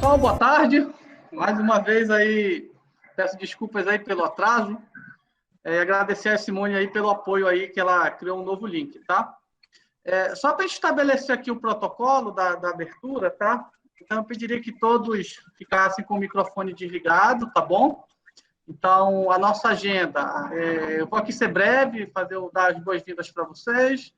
Pessoal, boa tarde. Mais uma vez aí, peço desculpas aí pelo atraso. Agradecer a Simone aí pelo apoio aí, que ela criou um novo link, tá? Só para estabelecer aqui o protocolo da abertura, tá? Então, eu pediria que todos ficassem com o microfone desligado, tá bom? Então, a nossa agenda, eu vou aqui ser breve, dar as boas-vindas para vocês.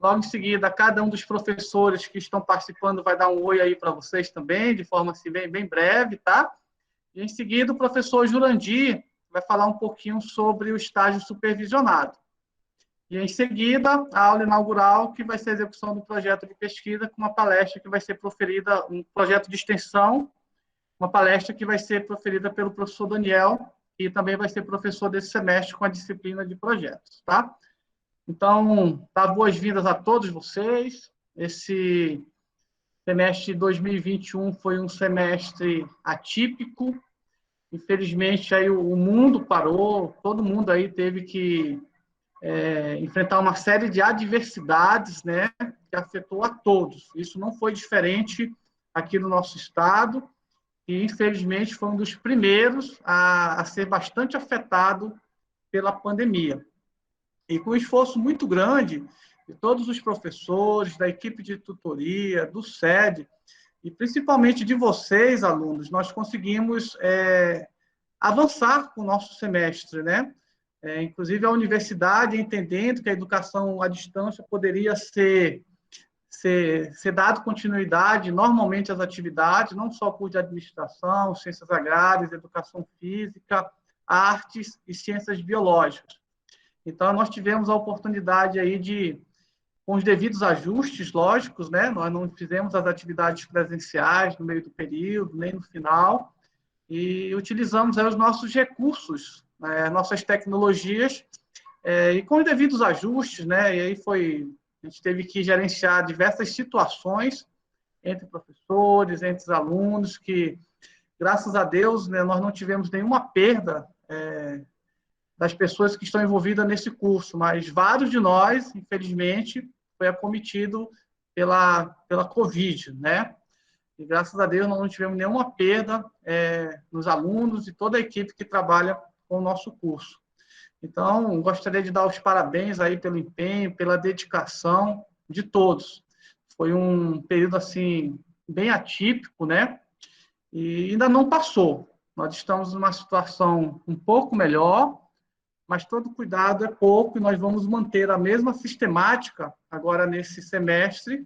Logo em seguida, cada um dos professores que estão participando vai dar um oi aí para vocês também, de forma assim, bem breve, tá? E em seguida, o professor Jurandir vai falar um pouquinho sobre o estágio supervisionado. E em seguida, a aula inaugural, que vai ser a execução do projeto de pesquisa, com uma palestra que vai ser proferida, um projeto de extensão, uma palestra que vai ser proferida pelo professor Daniel, que também vai ser professor desse semestre com a disciplina de projetos, tá? Então, dar boas-vindas a todos vocês. Esse semestre de 2021 foi um semestre atípico. Infelizmente, aí o mundo parou, todo mundo aí teve que enfrentar uma série de adversidades, né, que afetou a todos. Isso não foi diferente aqui no nosso estado, e infelizmente foi um dos primeiros a ser bastante afetado pela pandemia. E com um esforço muito grande de todos os professores, da equipe de tutoria, do SED, e principalmente de vocês, alunos, nós conseguimos avançar com o nosso semestre, né? Inclusive, a universidade, entendendo que a educação à distância poderia ser dado continuidade normalmente às atividades, não só curso de administração, ciências agrárias, educação física, artes e ciências biológicas. Então, nós tivemos a oportunidade aí de, com os devidos ajustes lógicos, né? Nós não fizemos as atividades presenciais no meio do período, nem no final, e utilizamos aí os nossos recursos, né? Nossas tecnologias, e com os devidos ajustes, né? E aí a gente teve que gerenciar diversas situações entre professores, entre os alunos, que, graças a Deus, né, nós não tivemos nenhuma perda das pessoas que estão envolvidas nesse curso, mas vários de nós, infelizmente, foi acometido pela Covid, né? E graças a Deus nós não tivemos nenhuma perda nos alunos e toda a equipe que trabalha com o nosso curso. Então, gostaria de dar os parabéns aí pelo empenho, pela dedicação de todos. Foi um período, assim, bem atípico, né? E ainda não passou. Nós estamos numa situação um pouco melhor, mas todo cuidado é pouco e nós vamos manter a mesma sistemática agora nesse semestre,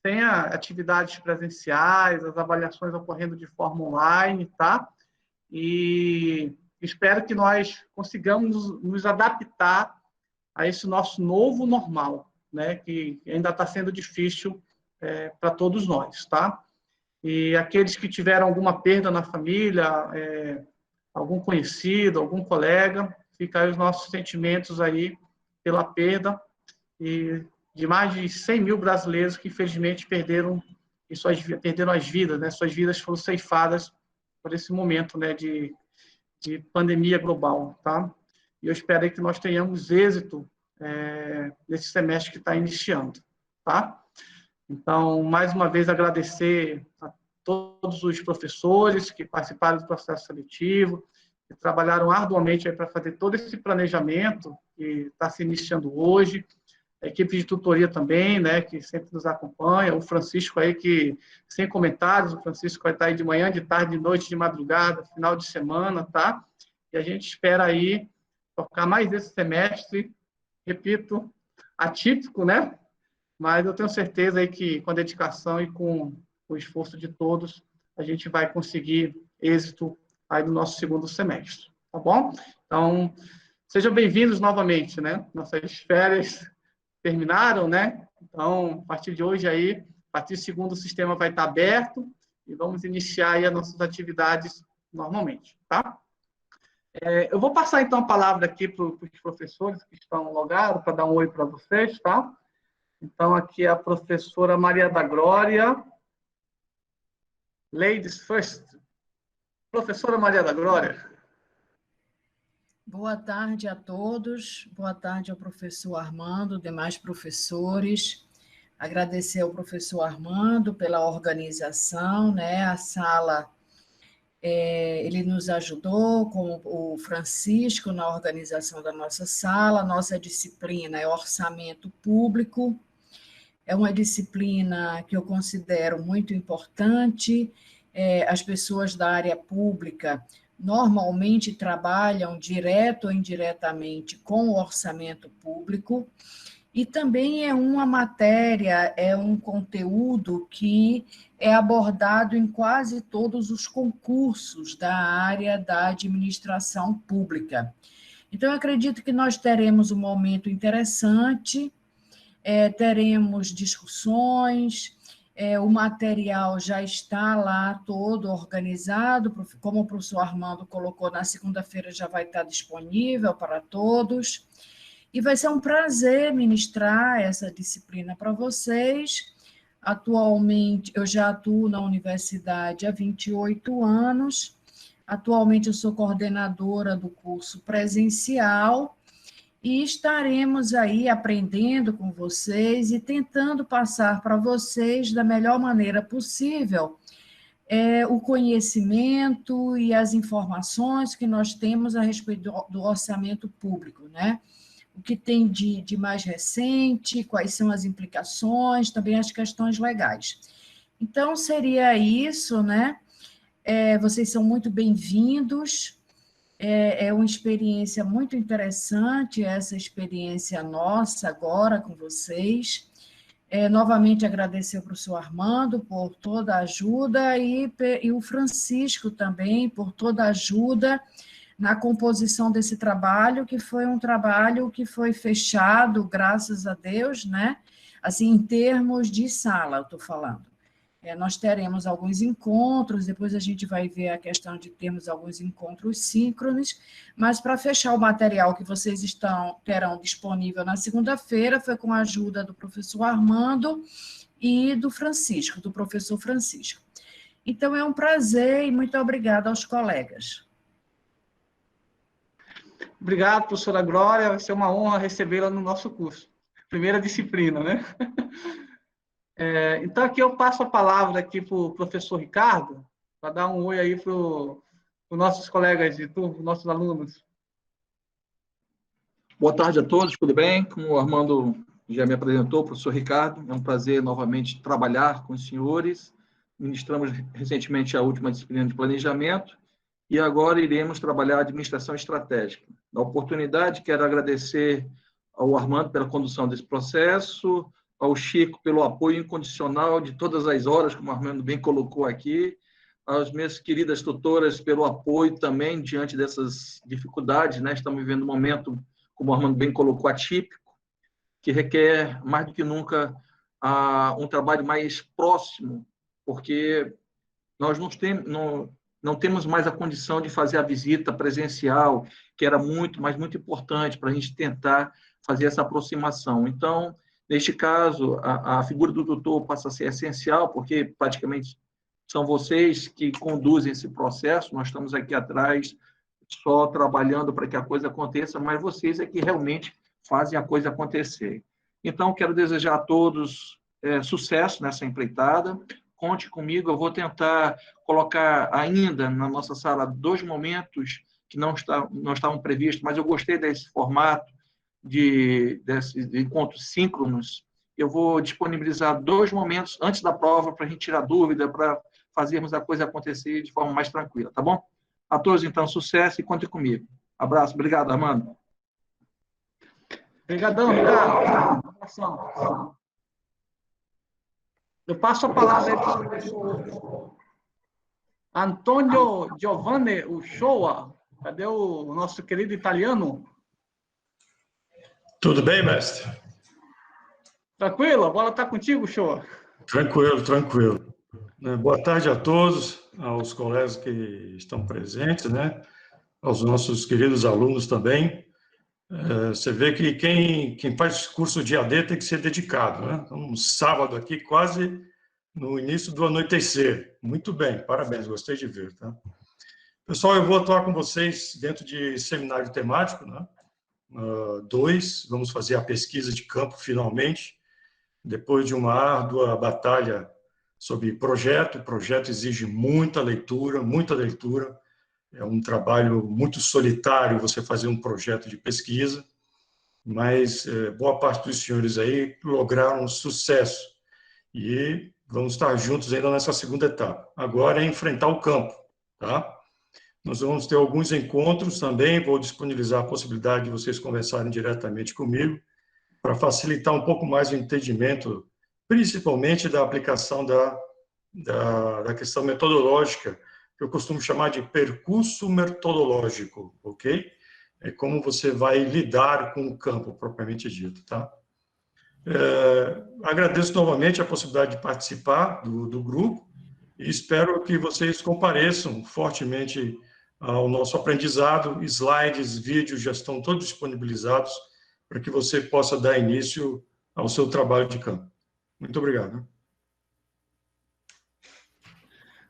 sem atividades presenciais, as avaliações ocorrendo de forma online, tá? E espero que nós consigamos nos adaptar a esse nosso novo normal, né? Que ainda está sendo difícil para todos nós, tá? E aqueles que tiveram alguma perda na família, algum conhecido, algum colega, fica aí os nossos sentimentos aí pela perda e de mais de 100 mil brasileiros que, infelizmente, perderam as vidas, né? Suas vidas foram ceifadas por esse momento, né, de pandemia global, tá? E eu espero que nós tenhamos êxito nesse semestre que está iniciando, tá? Então, mais uma vez, agradecer a todos os professores que participaram do processo seletivo, que trabalharam arduamente para fazer todo esse planejamento que está se iniciando hoje, a equipe de tutoria também, né, que sempre nos acompanha, o Francisco aí que, sem comentários, o Francisco vai estar aí de manhã, de tarde, de noite, de madrugada, final de semana, tá? E a gente espera aí tocar mais esse semestre, repito, atípico, né? Mas eu tenho certeza aí que com a dedicação e com o esforço de todos, a gente vai conseguir êxito aí no nosso segundo semestre, tá bom? Então, sejam bem-vindos novamente, né? Nossas férias terminaram, né? Então, a partir de hoje aí, a partir do segundo, o sistema vai estar aberto e vamos iniciar aí as nossas atividades normalmente, tá? Eu vou passar, então, a palavra aqui para os professores que estão logados, para dar um oi para vocês, tá? Então, aqui é a professora Maria da Glória. Ladies first. Professora Maria da Glória. Boa tarde a todos, boa tarde ao professor Armando, demais professores. Agradecer ao professor Armando pela organização, né? A sala, ele nos ajudou, com o Francisco, na organização da nossa sala. Nossa disciplina é orçamento público. É uma disciplina que eu considero muito importante. As pessoas da área pública normalmente trabalham direto ou indiretamente com o orçamento público, e também é uma matéria, é um conteúdo que é abordado em quase todos os concursos da área da administração pública. Então, eu acredito que nós teremos um momento interessante, teremos discussões, o material já está lá todo organizado, como o professor Armando colocou, na segunda-feira já vai estar disponível para todos, e vai ser um prazer ministrar essa disciplina para vocês. Atualmente, eu já atuo na universidade há 28 anos, atualmente eu sou coordenadora do curso presencial, e estaremos aí aprendendo com vocês e tentando passar para vocês da melhor maneira possível o conhecimento e as informações que nós temos a respeito do orçamento público, né? O que tem de mais recente, quais são as implicações, também as questões legais. Então, seria isso, né? Vocês são muito bem-vindos. É uma experiência muito interessante, essa experiência nossa agora com vocês. Novamente agradecer ao professor Armando por toda a ajuda e o Francisco também por toda a ajuda na composição desse trabalho, que foi um trabalho que foi fechado, graças a Deus, né? Assim, em termos de sala, eu estou falando. Nós teremos alguns encontros, depois a gente vai ver a questão de termos alguns encontros síncronos, mas para fechar o material que vocês terão disponível na segunda-feira, foi com a ajuda do professor Armando e do Francisco, do professor Francisco. Então, é um prazer e muito obrigada aos colegas. Obrigado, professora Glória. Vai ser uma honra recebê-la no nosso curso. Primeira disciplina, né? Então, aqui eu passo a palavra aqui para o professor Ricardo, para dar um oi aí para os nossos colegas de turno, nossos alunos. Boa tarde a todos, tudo bem? Como o Armando já me apresentou, professor Ricardo, é um prazer novamente trabalhar com os senhores. Ministramos recentemente a última disciplina de planejamento e agora iremos trabalhar a administração estratégica. Na oportunidade, quero agradecer ao Armando pela condução desse processo, ao Chico pelo apoio incondicional de todas as horas, como o Armando bem colocou aqui, às minhas queridas tutoras pelo apoio também diante dessas dificuldades, né? Estamos vivendo um momento, como o Armando bem colocou, atípico, que requer, mais do que nunca, um trabalho mais próximo, porque nós não temos mais a condição de fazer a visita presencial, que era muito, mas muito importante para a gente tentar fazer essa aproximação. Então, neste caso, a figura do tutor passa a ser essencial, porque praticamente são vocês que conduzem esse processo, nós estamos aqui atrás só trabalhando para que a coisa aconteça, mas vocês é que realmente fazem a coisa acontecer. Então, quero desejar a todos sucesso nessa empreitada. Conte comigo, eu vou tentar colocar ainda na nossa sala 2 momentos que não estavam previstos, mas eu gostei desse formato de encontros síncronos. Eu vou disponibilizar 2 momentos antes da prova para a gente tirar dúvida, para fazermos a coisa acontecer de forma mais tranquila, tá bom? A todos, então, sucesso e contem comigo. Abraço, obrigado, Armando. Obrigadão, Ricardo. Um abração. Eu passo a palavra para o Antônio Giovanni Uchoa. Cadê o nosso querido italiano? Tudo bem, mestre? Tranquilo? A bola está contigo, Uchoa. Tranquilo, tranquilo. Boa tarde a todos, aos colegas que estão presentes, né? Aos nossos queridos alunos também. Você vê que quem faz curso de AD tem que ser dedicado, né? Um sábado aqui, quase no início do anoitecer. Muito bem, parabéns, gostei de ver, tá? Pessoal, eu vou atuar com vocês dentro de seminário temático, né? 2, vamos fazer a pesquisa de campo finalmente. depois de uma árdua batalha sobre projeto. O projeto exige muita leitura, muita leitura. É um trabalho muito solitário você fazer um projeto de pesquisa, mas boa parte dos senhores aí lograram sucesso. E vamos estar juntos ainda nessa segunda etapa. Agora é enfrentar o campo, tá? Nós vamos ter alguns encontros também, vou disponibilizar a possibilidade de vocês conversarem diretamente comigo, para facilitar um pouco mais o entendimento, principalmente da aplicação da questão metodológica, que eu costumo chamar de percurso metodológico, ok? É como você vai lidar com o campo, propriamente dito, tá? Agradeço novamente a possibilidade de participar do grupo e espero que vocês compareçam fortemente ao nosso aprendizado. Slides, vídeos já estão todos disponibilizados para que você possa dar início ao seu trabalho de campo. Muito obrigado.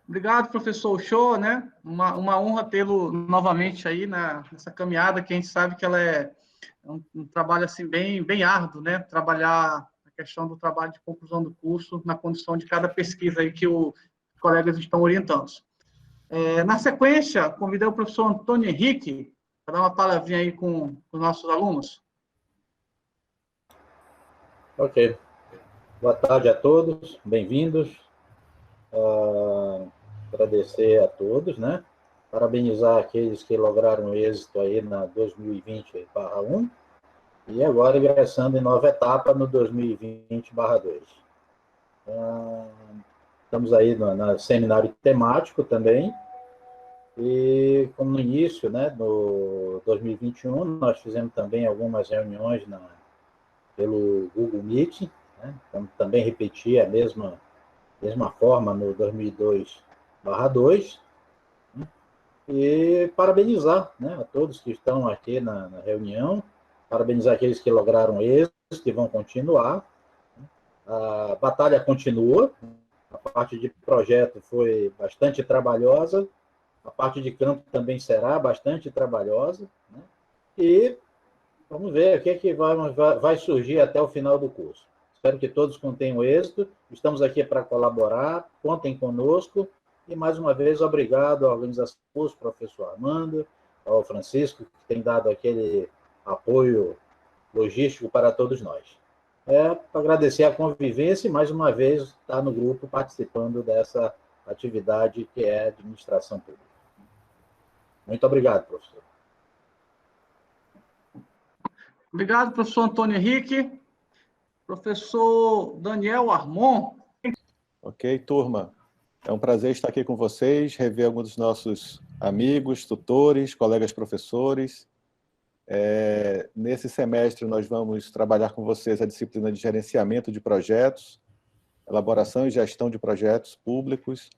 Obrigado, professor Show, né? Uma honra tê-lo novamente aí nessa caminhada, que a gente sabe que ela é um trabalho assim bem árduo, né? Trabalhar a questão do trabalho de conclusão do curso na condição de cada pesquisa aí que os colegas estão orientando. Na sequência, convidei o professor Antônio Henrique para dar uma palavrinha aí com os nossos alunos. Ok. Boa tarde a todos, bem-vindos. Agradecer a todos, né? Parabenizar aqueles que lograram êxito aí na 2020/1 e agora ingressando em nova etapa no 2020/2. Estamos aí no seminário temático também, e como no início, né, no 2021, nós fizemos também algumas reuniões pelo Google Meet, né? Então, também repetir a mesma forma no 2002/2, né? E parabenizar, né, a todos que estão aqui na reunião, parabenizar aqueles que lograram êxito, que vão continuar. A batalha continua, a parte de projeto foi bastante trabalhosa, a parte de campo também será bastante trabalhosa, né? E vamos ver o que é que vai surgir até o final do curso. Espero que todos contenham êxito. Estamos aqui para colaborar, contem conosco. E, mais uma vez, obrigado à organização do curso, professor Armando, ao Francisco, que tem dado aquele apoio logístico para todos nós. Para agradecer a convivência e, mais uma vez, estar no grupo participando dessa atividade que é administração pública. Muito obrigado, professor. Obrigado, professor Antônio Henrique. Professor Daniel Armon. Ok, turma. É um prazer estar aqui com vocês, rever alguns dos nossos amigos, tutores, colegas professores. Nesse semestre, nós vamos trabalhar com vocês a disciplina de gerenciamento de projetos, elaboração e gestão de projetos públicos.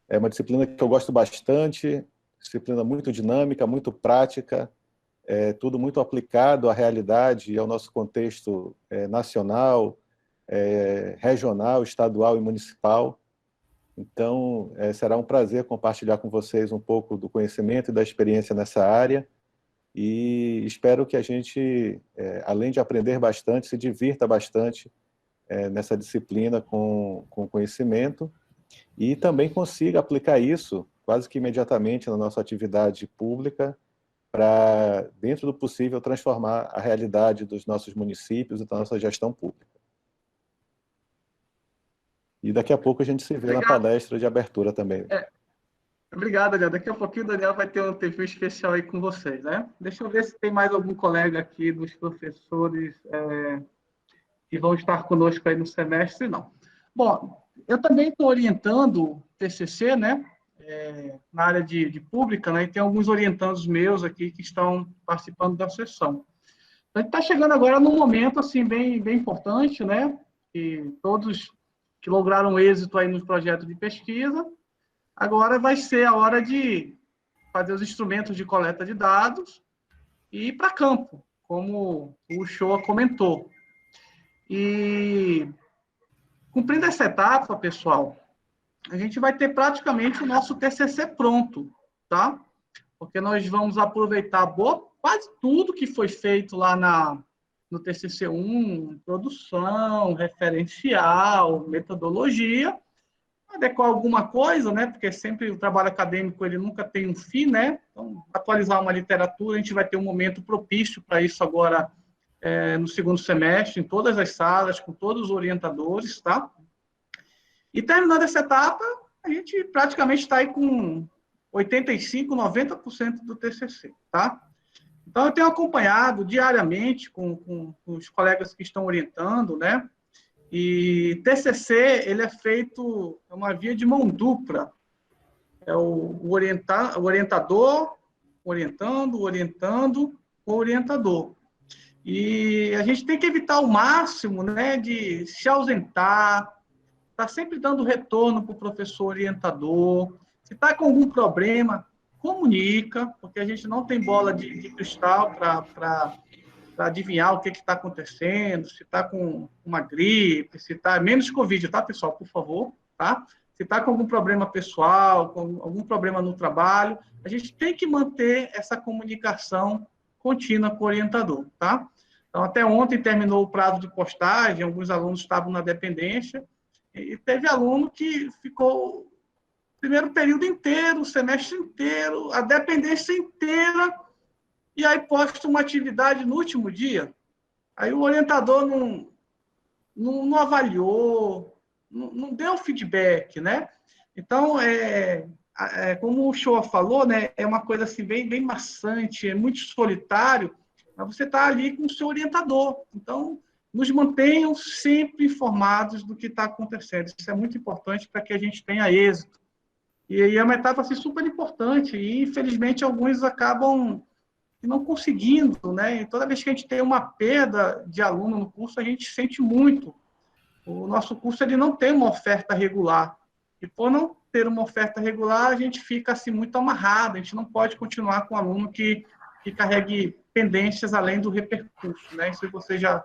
É uma disciplina que eu gosto bastante, disciplina muito dinâmica, muito prática, tudo muito aplicado à realidade e ao nosso contexto nacional, regional, estadual e municipal. Então, será um prazer compartilhar com vocês um pouco do conhecimento e da experiência nessa área, e espero que a gente, além de aprender bastante, se divirta bastante nessa disciplina com conhecimento, e também consiga aplicar isso quase que imediatamente na nossa atividade pública, para, dentro do possível, transformar a realidade dos nossos municípios e da nossa gestão pública. E daqui a pouco a gente se vê na palestra de abertura também. Obrigado, Daniel. Daqui a pouquinho o Daniel vai ter um tempinho especial aí com vocês, né? Deixa eu ver se tem mais algum colega aqui dos professores que vão estar conosco aí no semestre, não. Bom, eu também estou orientando TCC, né? Na área de pública, né? E tem alguns orientandos meus aqui que estão participando da sessão. Então, a gente está chegando agora num momento, assim, bem importante, né? Que todos que lograram êxito aí nos projetos de pesquisa, agora vai ser a hora de fazer os instrumentos de coleta de dados e ir para campo, como o Shoa comentou. E, cumprindo essa etapa, pessoal, a gente vai ter praticamente o nosso TCC pronto, tá? Porque nós vamos aproveitar quase tudo que foi feito lá no TCC1, produção, referencial, metodologia, adequar alguma coisa, né? Porque sempre o trabalho acadêmico ele nunca tem um fim, né? Então, atualizar uma literatura, a gente vai ter um momento propício para isso agora no segundo semestre, em todas as salas, com todos os orientadores, tá? E terminando essa etapa, a gente praticamente está aí com 85%, 90% do TCC, tá? Então, eu tenho acompanhado diariamente com os colegas que estão orientando, né? E TCC, ele é feito, é uma via de mão dupla. É o orientador orientando, o orientador. E a gente tem que evitar ao máximo, né, de se ausentar, tá sempre dando retorno para o professor orientador. Se está com algum problema, comunica, porque a gente não tem bola de cristal para adivinhar o que está acontecendo, se está com uma gripe, se está... Menos Covid, tá, pessoal? Por favor, tá? Se está com algum problema pessoal, com algum problema no trabalho, a gente tem que manter essa comunicação contínua com o orientador, tá? Então, até ontem terminou o prazo de postagem, alguns alunos estavam na dependência, e teve aluno que ficou o primeiro período inteiro, o semestre inteiro, a dependência inteira, e aí posta uma atividade no último dia. Aí o orientador não avaliou, não deu feedback, né? Então, como o Shoa falou, né, é uma coisa assim, bem maçante, é muito solitário, mas você está ali com o seu orientador. Então, nos mantenham sempre informados do que está acontecendo. Isso é muito importante para que a gente tenha êxito. E aí é uma etapa assim, super importante, e infelizmente alguns acabam não conseguindo, né? E toda vez que a gente tem uma perda de aluno no curso, a gente sente muito. O nosso curso ele não tem uma oferta regular. E por não ter uma oferta regular, a gente fica assim muito amarrado, a gente não pode continuar com um aluno que carregue pendências além do repercurso, né? Isso você já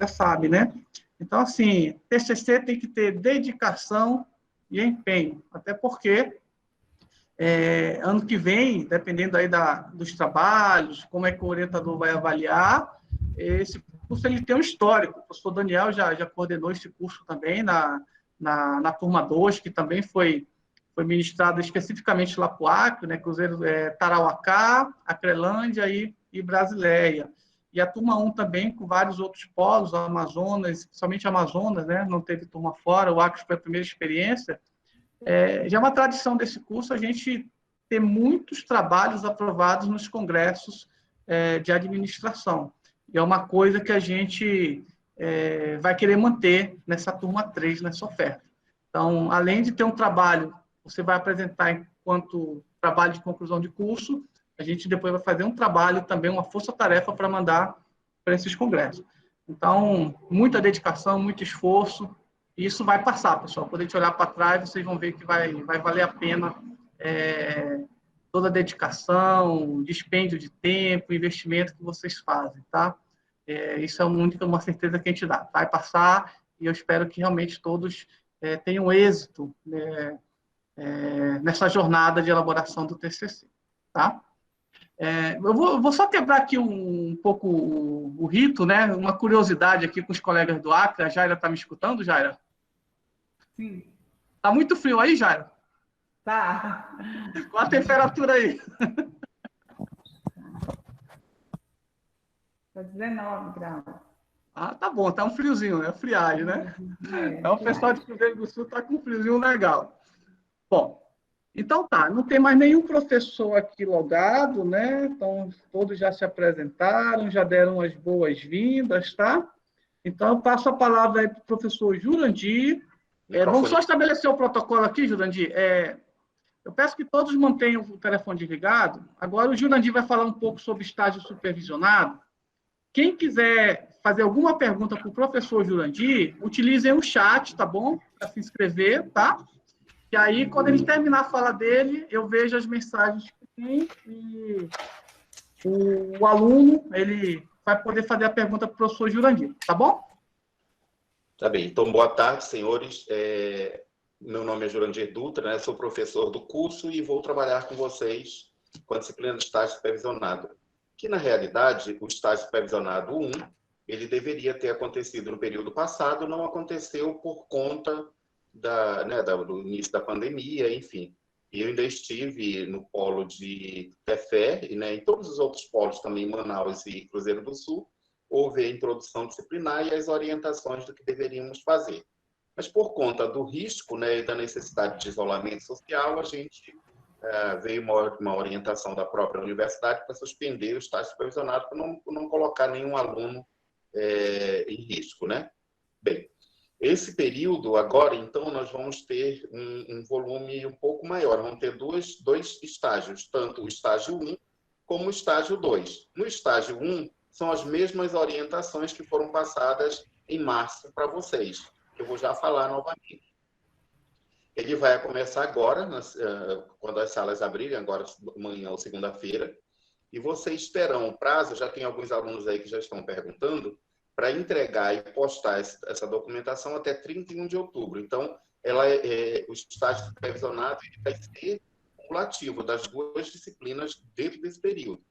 sabe, né? Então, assim, TCC tem que ter dedicação e empenho, até porque ano que vem, dependendo aí dos trabalhos, como é que o orientador vai avaliar, esse curso ele tem um histórico. O professor Daniel já coordenou esse curso também na turma 2, que também foi ministrado especificamente lá para o Acre, né, Cruzeiro Tarauacá, Acrelândia e Brasileia. E a turma 1 também, com vários outros polos, Amazonas, principalmente Amazonas, né, não teve turma fora, o Acre foi a primeira experiência. Já é uma tradição desse curso a gente ter muitos trabalhos aprovados nos congressos de administração. E é uma coisa que a gente vai querer manter nessa turma 3, nessa oferta. Então, além de ter um trabalho, você vai apresentar enquanto trabalho de conclusão de curso, a gente depois vai fazer um trabalho também, uma força-tarefa para mandar para esses congressos. Então, muita dedicação, muito esforço, e isso vai passar, pessoal. Quando a gente olhar para trás, vocês vão ver que vai valer a pena toda a dedicação, dispêndio de tempo, investimento que vocês fazem, tá? Isso é uma certeza que a gente dá. Vai passar e eu espero que realmente todos tenham êxito nessa jornada de elaboração do TCC, tá? Eu vou só quebrar aqui um pouco o rito, né? Uma curiosidade aqui com os colegas do Acre. A Jaira está me escutando, Jaira? Sim. Tá muito frio aí, Jaira? Tá. Qual a temperatura aí? Tá 19 graus. Ah, tá bom, tá um friozinho, né? Friagem, né? Então, o pessoal de Cruzeiro do Sul tá com um friozinho legal. Bom, então tá, não tem mais nenhum professor aqui logado, né? Então, todos já se apresentaram, já deram as boas-vindas, tá? Então, eu passo a palavra aí para o professor Jurandir. Vamos só estabelecer o protocolo aqui, Jurandir. Eu peço que todos mantenham o telefone desligado. Agora, o Jurandir vai falar um pouco sobre estágio supervisionado. Quem quiser fazer alguma pergunta para o professor Jurandir, utilizem o chat, tá bom? Para se inscrever, tá? E aí, quando ele terminar a fala dele, eu vejo as mensagens que tem e o aluno ele vai poder fazer a pergunta para o professor Jurandir, tá bom? Tá bem. Então, boa tarde, senhores. Meu nome é Jurandir Dutra, né? Sou professor do curso e vou trabalhar com vocês com a disciplina de estágio supervisionado. Que, na realidade, o estágio supervisionado 1 ele deveria ter acontecido no período passado, não aconteceu por conta do início da pandemia, enfim. E eu ainda estive no polo de Tefé, e em todos os outros polos também, Manaus e Cruzeiro do Sul, houve a introdução disciplinar e as orientações do que deveríamos fazer. Mas por conta do risco e da necessidade de isolamento social, a gente veio uma orientação da própria universidade para suspender o estágio supervisionado para não colocar nenhum aluno em risco, né? Bem, esse período agora, então, nós vamos ter um volume um pouco maior. Vamos ter dois estágios, tanto o estágio 1 como o estágio 2. No estágio 1, são as mesmas orientações que foram passadas em março para vocês, que eu vou já falar novamente. Ele vai começar agora, quando as salas abrirem, agora amanhã ou segunda-feira, e vocês terão prazo, já tem alguns alunos aí que já estão perguntando, para entregar e postar essa documentação até 31 de outubro. Então, o estágio supervisionado vai ser cumulativo das duas disciplinas dentro desse período.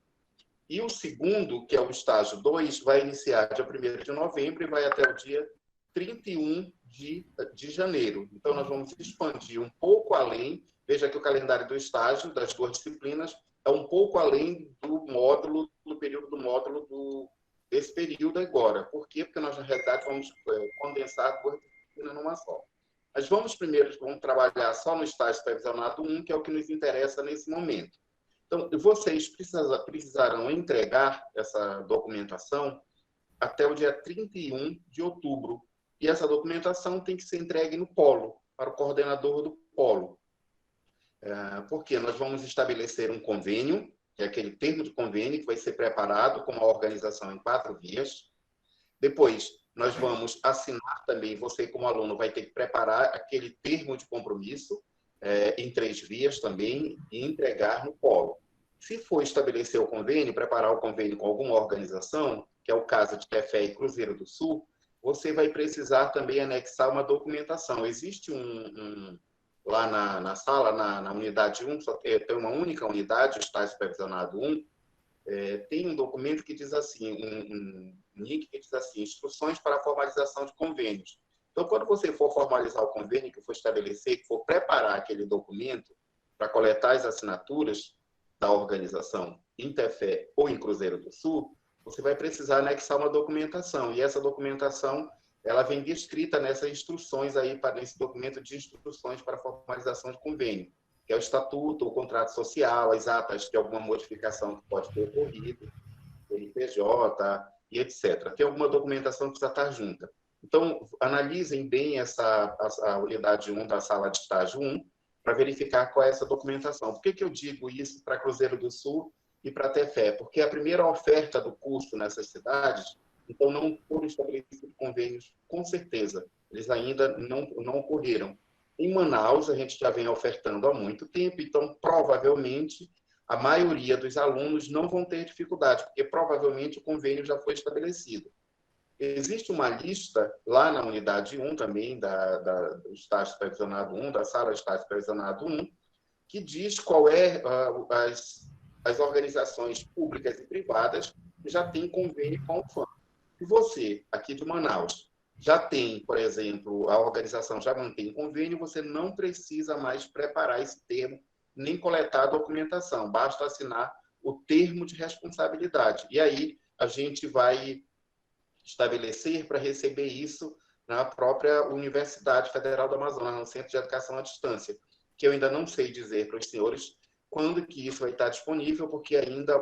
E o segundo, que é o estágio 2, vai iniciar dia 1º de novembro e vai até o dia 31 de janeiro. Então, nós vamos expandir um pouco além. Veja que o calendário do estágio, das duas disciplinas, é um pouco além do período do módulo desse período agora. Por quê? Porque nós, na realidade, vamos condensar duas disciplinas numa só. Mas vamos trabalhar só no estágio supervisionado 1, que é o que nos interessa nesse momento. Então, vocês precisarão entregar essa documentação até o dia 31 de outubro. E essa documentação tem que ser entregue no polo, para o coordenador do polo. Porque nós vamos estabelecer um convênio, que é aquele termo de convênio que vai ser preparado com uma organização em 4 vias. Depois, nós vamos assinar também, você como aluno vai ter que preparar aquele termo de compromisso em 3 vias também e entregar no polo. Se for estabelecer o convênio, preparar o convênio com alguma organização, que é o caso de Tefé e Cruzeiro do Sul, você vai precisar também anexar uma documentação. Existe lá na sala, na unidade 1, só tem uma única unidade, o estágio supervisionado 1, tem um documento que diz assim, um link que diz assim, instruções para a formalização de convênios. Então, quando você for formalizar o convênio, que for estabelecer, que for preparar aquele documento para coletar as assinaturas da organização em Tefé ou em Cruzeiro do Sul, você vai precisar anexar uma documentação. E essa documentação, ela vem descrita nessas instruções aí, nesse documento de instruções para a formalização de convênio, que é o estatuto, o contrato social, as atas de alguma modificação que pode ter ocorrido, o IPJ e etc. Tem alguma documentação que precisa estar junta. Então, analisem bem a unidade 1 da sala de estágio 1 para verificar qual é essa documentação. Por que eu digo isso para Cruzeiro do Sul e para Tefé? Porque a primeira oferta do curso nessas cidades, então não foram estabelecidos convênios, com certeza. Eles ainda não ocorreram. Em Manaus, a gente já vem ofertando há muito tempo, então provavelmente a maioria dos alunos não vão ter dificuldade, porque provavelmente o convênio já foi estabelecido. Existe uma lista lá na unidade 1 também, do estágio supervisionado 1, da sala de estágio supervisionado 1, que diz qual é as organizações públicas e privadas que já têm convênio com a UFAM. Se você, aqui de Manaus, já tem, por exemplo, a organização já mantém convênio, você não precisa mais preparar esse termo, nem coletar a documentação, basta assinar o termo de responsabilidade. E aí a gente vai estabelecer para receber isso na própria Universidade Federal do Amazonas, no Centro de Educação à Distância, que eu ainda não sei dizer para os senhores quando que isso vai estar disponível, porque ainda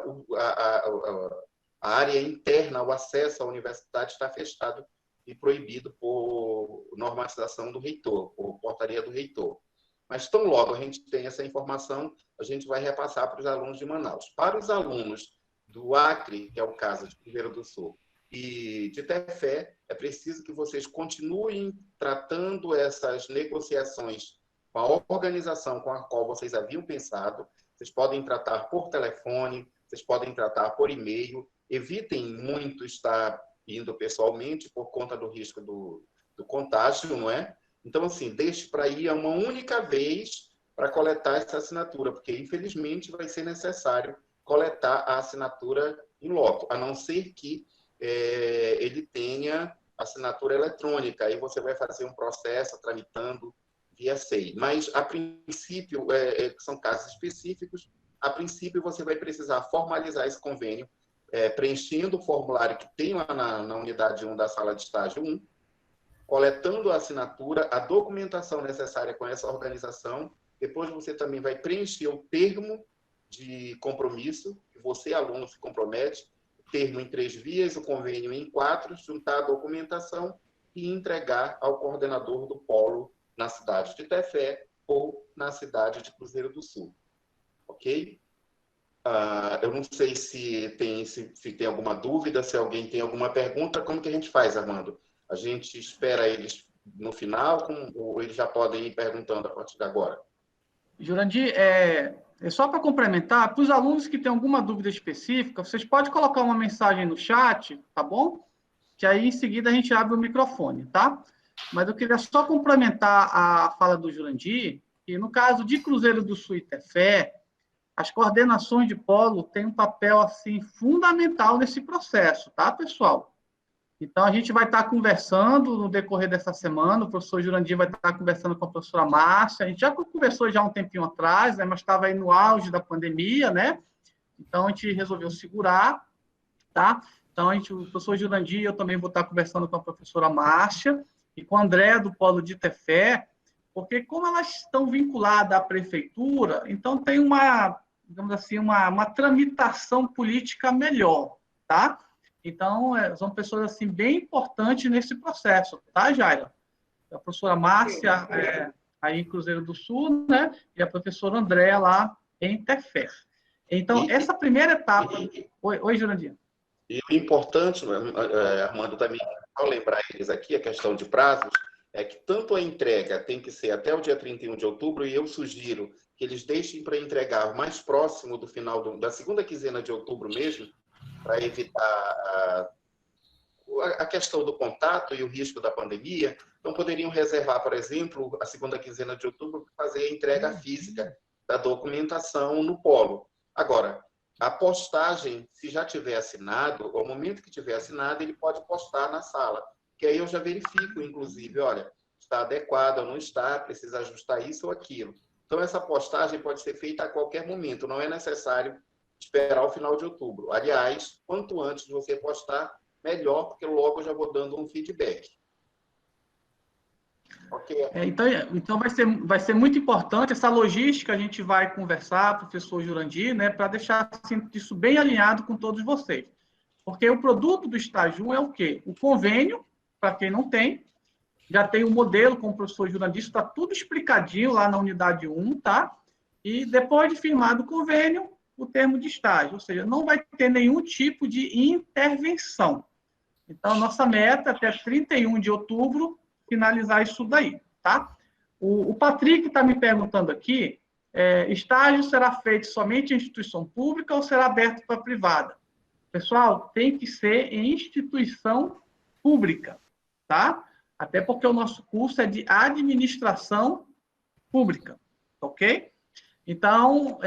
a área interna, o acesso à universidade está fechado e proibido por normatização do reitor, por portaria do reitor. Mas tão logo a gente tem essa informação, a gente vai repassar para os alunos de Manaus. Para os alunos do Acre, que é o caso de Cruzeiro do Sul, e de Tefé, é preciso que vocês continuem tratando essas negociações com a organização com a qual vocês haviam pensado. Vocês podem tratar por telefone, vocês podem tratar por e-mail. Evitem muito estar indo pessoalmente por conta do risco do contágio, não é? Então, assim, deixe para ir uma única vez para coletar essa assinatura, porque, infelizmente, vai ser necessário coletar a assinatura em loco, a não ser que ele tenha assinatura eletrônica. Aí você vai fazer um processo tramitando via SEI. Mas, a princípio, são casos específicos, a princípio você vai precisar formalizar esse convênio, preenchendo o formulário que tem lá na unidade 1 da sala de estágio 1, coletando a assinatura, a documentação necessária com essa organização. Depois você também vai preencher o termo de compromisso, que você, aluno, se compromete, termo em 3 vias, o convênio em 4, juntar a documentação e entregar ao coordenador do polo na cidade de Tefé ou na cidade de Cruzeiro do Sul. Ok? Eu não sei se tem alguma dúvida, se alguém tem alguma pergunta. Como que a gente faz, Armando? A gente espera eles no final, ou eles já podem ir perguntando a partir de agora? Jurandir, só para complementar, para os alunos que têm alguma dúvida específica, vocês podem colocar uma mensagem no chat, tá bom? Que aí, em seguida, a gente abre o microfone, tá? Mas eu queria só complementar a fala do Jurandir, que no caso de Cruzeiro do Sul e Tefé, as coordenações de polo têm um papel, assim, fundamental nesse processo, tá, pessoal? Então, a gente vai estar conversando no decorrer dessa semana, o professor Jurandir vai estar conversando com a professora Márcia, a gente já conversou já um tempinho atrás, né, mas estava aí no auge da pandemia, né? Então, a gente resolveu segurar, tá? Então, o professor Jurandir, eu também vou estar conversando com a professora Márcia e com a Andréa do Polo de Tefé, porque como elas estão vinculadas à prefeitura, então tem uma, digamos assim, uma tramitação política melhor, tá? Então, são pessoas, assim, bem importantes nesse processo, tá, Jaira? A professora Márcia, aí em Cruzeiro do Sul, né? E a professora Andréa lá em Tefé. Então, essa primeira etapa... Oi, Jurandir. E o importante, Armando, também, ao lembrar eles aqui, a questão de prazos, é que tanto a entrega tem que ser até o dia 31 de outubro, e eu sugiro que eles deixem para entregar mais próximo do final da segunda quinzena de outubro mesmo, para evitar a questão do contato e o risco da pandemia. Então, poderiam reservar, por exemplo, a segunda quinzena de outubro para fazer a entrega física da documentação no polo. Agora, a postagem, se já tiver assinado, ao momento que tiver assinado, ele pode postar na sala, que aí eu já verifico, inclusive, olha, está adequado ou não está, precisa ajustar isso ou aquilo. Então, essa postagem pode ser feita a qualquer momento, não é necessário esperar o final de outubro. Aliás, quanto antes de você postar, melhor, porque logo eu já vou dando um feedback. Ok? Então vai ser muito importante essa logística, a gente vai conversar, professor Jurandir, né, para deixar assim, isso bem alinhado com todos vocês. Porque o produto do estágio 1 é o quê? O convênio, para quem não tem, já tem um modelo, como o professor Jurandir, está tudo explicadinho lá na unidade 1, tá? E depois de firmado o convênio, o termo de estágio, ou seja, não vai ter nenhum tipo de intervenção. Então, a nossa meta, até 31 de outubro, finalizar isso daí, tá? O Patrick está me perguntando aqui, estágio será feito somente em instituição pública ou será aberto para privada? Pessoal, tem que ser em instituição pública, tá? Até porque o nosso curso é de administração pública, ok? Então,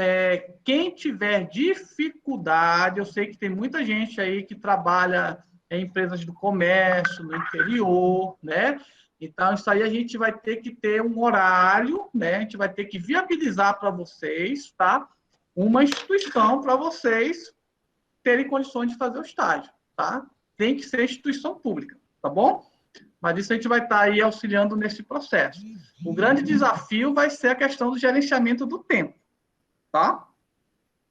quem tiver dificuldade, eu sei que tem muita gente aí que trabalha em empresas do comércio, no interior, né? Então, isso aí a gente vai ter que ter um horário, né? A gente vai ter que viabilizar para vocês, tá? Uma instituição para vocês terem condições de fazer o estágio, tá? Tem que ser instituição pública, tá bom? Mas isso a gente vai estar aí auxiliando nesse processo. O grande desafio vai ser a questão do gerenciamento do tempo, tá?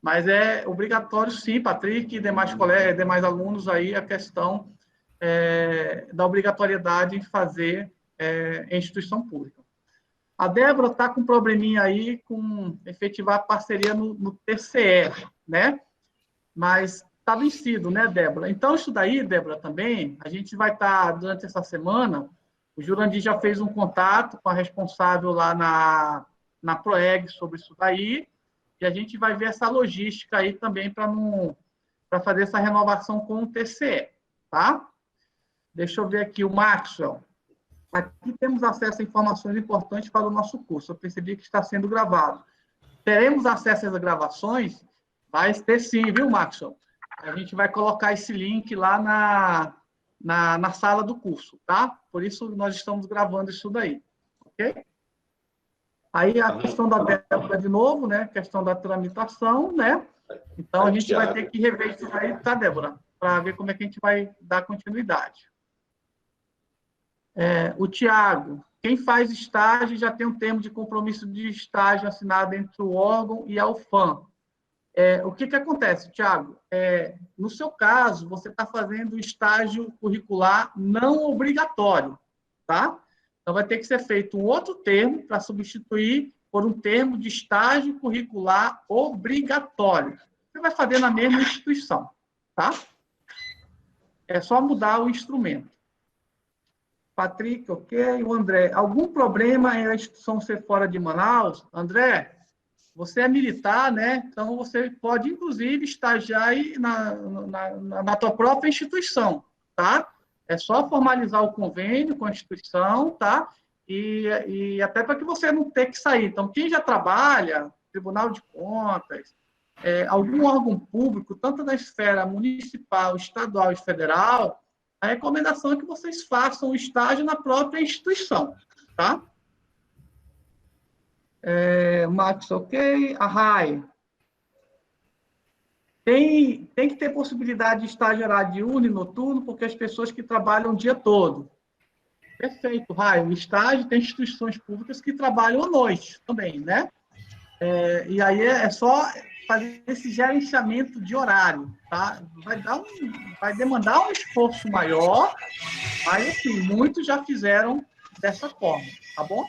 Mas é obrigatório, sim, Patrick e demais colegas, demais alunos aí, a questão da obrigatoriedade em fazer em instituição pública. A Débora está com um probleminha aí com efetivar a parceria no TCE, né? Mas está vencido, né, Débora? Então, isso daí, Débora, também, a gente vai estar, durante essa semana, o Jurandir já fez um contato com a responsável lá na Proeg sobre isso daí, e a gente vai ver essa logística aí também para fazer essa renovação com o TCE, tá? Deixa eu ver aqui o Maxwell. Aqui temos acesso a informações importantes para o nosso curso. Eu percebi que está sendo gravado. Teremos acesso às gravações? Vai ter sim, viu, Maxwell? A gente vai colocar esse link lá na sala do curso, tá? Por isso nós estamos gravando isso daí, ok? Aí a questão da Débora de novo, né? Questão da tramitação, né? Então a gente vai ter que rever isso aí, tá, Débora? Para ver como é que a gente vai dar continuidade. O Tiago, quem faz estágio já tem um termo de compromisso de estágio assinado entre o órgão e a UFAM. O que acontece, Tiago? No seu caso, você está fazendo estágio curricular não obrigatório, tá? Então, vai ter que ser feito um outro termo para substituir por um termo de estágio curricular obrigatório. Você vai fazer na mesma instituição, tá? É só mudar o instrumento. Patrick, ok. O André, algum problema em a instituição ser fora de Manaus? André, você é militar, né? Então, você pode, inclusive, estagiar aí na tua própria instituição, tá? É só formalizar o convênio com a instituição, tá? E até para que você não tenha que sair. Então, quem já trabalha, Tribunal de Contas, algum órgão público, tanto na esfera municipal, estadual e federal, a recomendação é que vocês façam o estágio na própria instituição, tá? Max, ok. A Rai. Tem que ter possibilidade de estágio horário diurno e noturno, porque as pessoas que trabalham o dia todo. Perfeito, Rai. O estágio tem instituições públicas que trabalham à noite também, né? E aí é só fazer esse gerenciamento de horário, tá? Vai demandar um esforço maior, mas, assim, muitos já fizeram dessa forma, tá bom?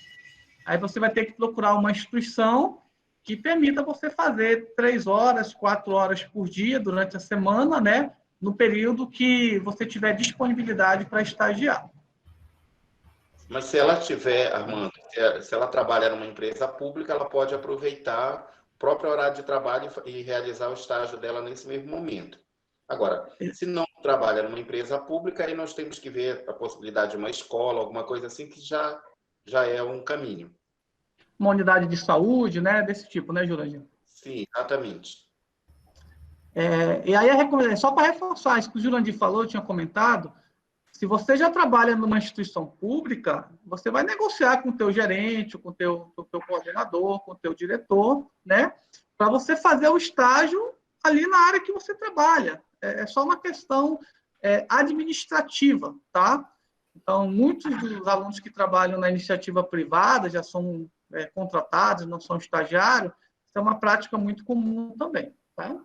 Aí você vai ter que procurar uma instituição que permita você fazer 3 horas, 4 horas por dia durante a semana, né? No período que você tiver disponibilidade para estagiar. Mas se ela tiver, Armando, se ela trabalha numa empresa pública, ela pode aproveitar o próprio horário de trabalho e realizar o estágio dela nesse mesmo momento. Agora, se não trabalha numa empresa pública, aí nós temos que ver a possibilidade de uma escola, alguma coisa assim, que já é um caminho. Uma unidade de saúde, né? Desse tipo, né, Jurandir? Sim, exatamente. E aí, só para reforçar isso que o Jurandir falou, eu tinha comentado, se você já trabalha numa instituição pública, você vai negociar com o teu gerente, com o teu coordenador, com o teu diretor, né? Para você fazer o estágio ali na área que você trabalha. É só uma questão administrativa, tá? Então, muitos dos alunos que trabalham na iniciativa privada já são contratados, não são estagiários. Isso é uma prática muito comum também, tá?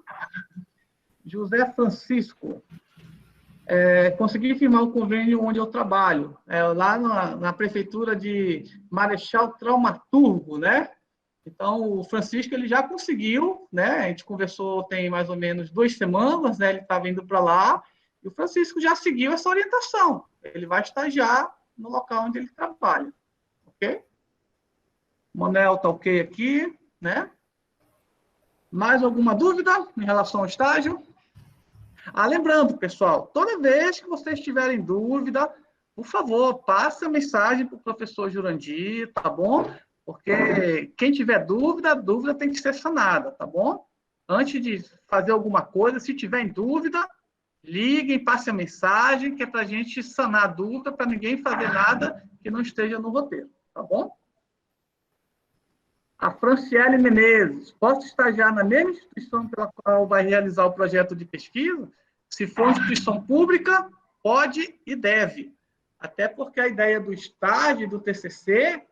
José Francisco. Consegui firmar o convênio onde eu trabalho, lá na prefeitura de Marechal Traumaturgo, né? Então, o Francisco ele já conseguiu, né? A gente conversou tem mais ou menos 2 semanas, né? Ele estava indo para lá, e o Francisco já seguiu essa orientação. Ele vai estagiar no local onde ele trabalha, ok? O Manel está ok aqui, né? Mais alguma dúvida em relação ao estágio? Lembrando, pessoal, toda vez que vocês tiverem dúvida, por favor, passe a mensagem para o professor Jurandir, tá bom? Porque quem tiver dúvida, a dúvida tem que ser sanada, tá bom? Antes de fazer alguma coisa, se tiver em dúvida, liguem, passe a mensagem, que é para a gente sanar a dúvida, para ninguém fazer nada que não esteja no roteiro, tá bom? A Franciele Menezes, posso estagiar na mesma instituição pela qual vai realizar o projeto de pesquisa? Se for instituição pública, pode e deve. Até porque a ideia do estágio e do TCC,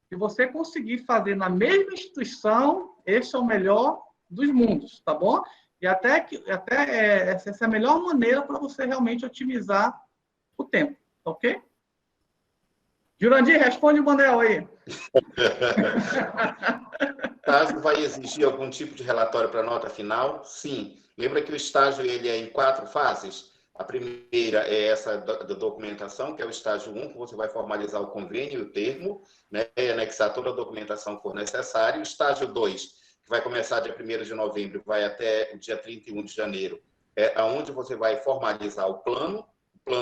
se você conseguir fazer na mesma instituição, esse é o melhor dos mundos, tá bom? E essa é a melhor maneira para você realmente otimizar o tempo, ok? Jurandir, responde o Manel aí. Caso vai exigir algum tipo de relatório para a nota final, sim. Lembra que o estágio ele é em 4 fases? A primeira é essa da documentação, que é o estágio 1, que você vai formalizar o convênio e o termo, né, e anexar toda a documentação que for necessária. O estágio 2, que vai começar dia 1º de novembro e vai até o dia 31 de janeiro, é onde você vai formalizar o plano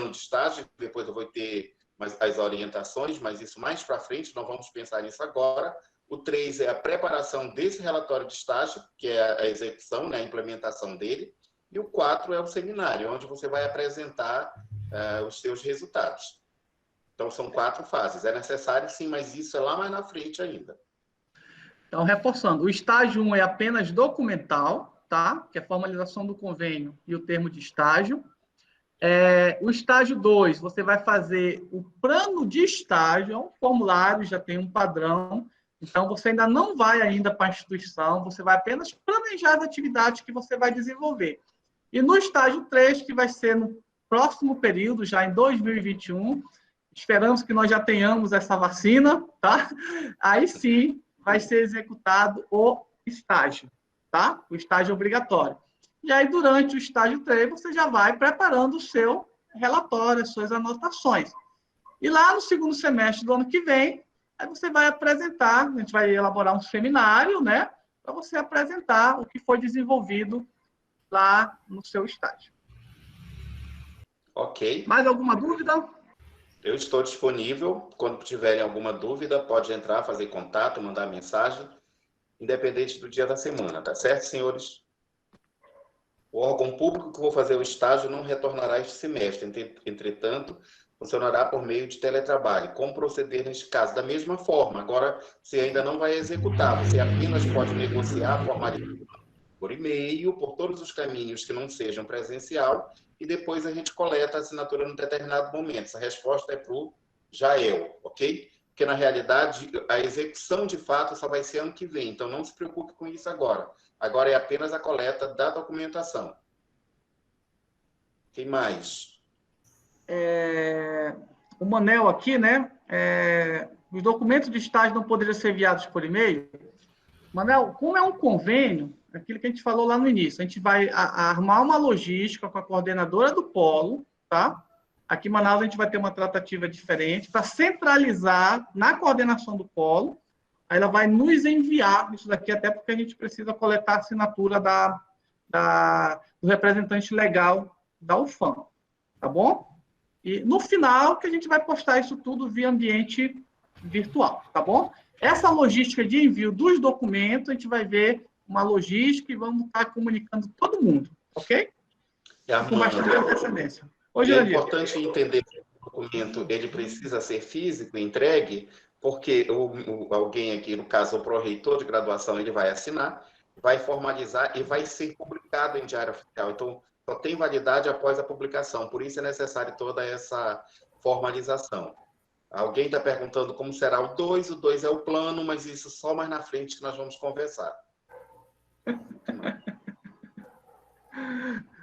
de estágio. Depois eu vou ter as orientações, mas isso mais para frente, não vamos pensar nisso agora. O 3 é a preparação desse relatório de estágio, que é a execução, né, a implementação dele. E o 4 é o seminário, onde você vai apresentar os seus resultados. Então, são 4 fases. É necessário, sim, mas isso é lá mais na frente ainda. Então, reforçando, o estágio 1 é apenas documental, tá? Que é a formalização do convênio e o termo de estágio. O estágio 2, você vai fazer o plano de estágio, é um formulário, já tem um padrão. Então, você ainda não vai ainda para a instituição, você vai apenas planejar as atividades que você vai desenvolver. E no estágio 3, que vai ser no próximo período, já em 2021, esperamos que nós já tenhamos essa vacina, tá? Aí sim, vai ser executado o estágio, tá? O estágio obrigatório. E aí, durante o estágio 3, você já vai preparando o seu relatório, as suas anotações. E lá no segundo semestre do ano que vem, aí você vai apresentar, a gente vai elaborar um seminário, né? Para você apresentar o que foi desenvolvido lá no seu estágio. Ok. Mais alguma dúvida? Eu estou disponível. Quando tiverem alguma dúvida, pode entrar, fazer contato, mandar mensagem, independente do dia da semana, tá certo, senhores? O órgão público que vou fazer o estágio não retornará este semestre. Entretanto, funcionará por meio de teletrabalho. Como proceder neste caso? Da mesma forma. Agora, você ainda não vai executar. Você apenas pode negociar, formalizar por e-mail, por todos os caminhos que não sejam presencial, e depois a gente coleta a assinatura num determinado momento. Essa resposta é para o Jael, ok? Porque, na realidade, a execução de fato só vai ser ano que vem. Então, não se preocupe com isso agora. Agora é apenas a coleta da documentação. Quem mais? O Manel aqui, né? Os documentos de estágio não poderiam ser enviados por e-mail. Manel, como é um convênio, aquilo que a gente falou lá no início, a gente vai armar uma logística com a coordenadora do polo, tá? Aqui em Manaus a gente vai ter uma tratativa diferente para centralizar na coordenação do polo. Aí ela vai nos enviar isso daqui, até porque a gente precisa coletar a assinatura do representante legal da UFAM, tá bom? E no final que a gente vai postar isso tudo via ambiente virtual, tá bom? Essa logística de envio dos documentos, a gente vai ver uma logística e vamos estar comunicando todo mundo, ok? Com bastante antecedência. E é importante entender que o documento ele precisa ser físico e entregue, porque alguém aqui, no caso o pró-reitor de graduação, ele vai assinar, vai formalizar e vai ser publicado em diário oficial. Então, só tem validade após a publicação. Por isso é necessário toda essa formalização. Alguém está perguntando como será o 2. O 2 é o plano, mas isso só mais na frente que nós vamos conversar.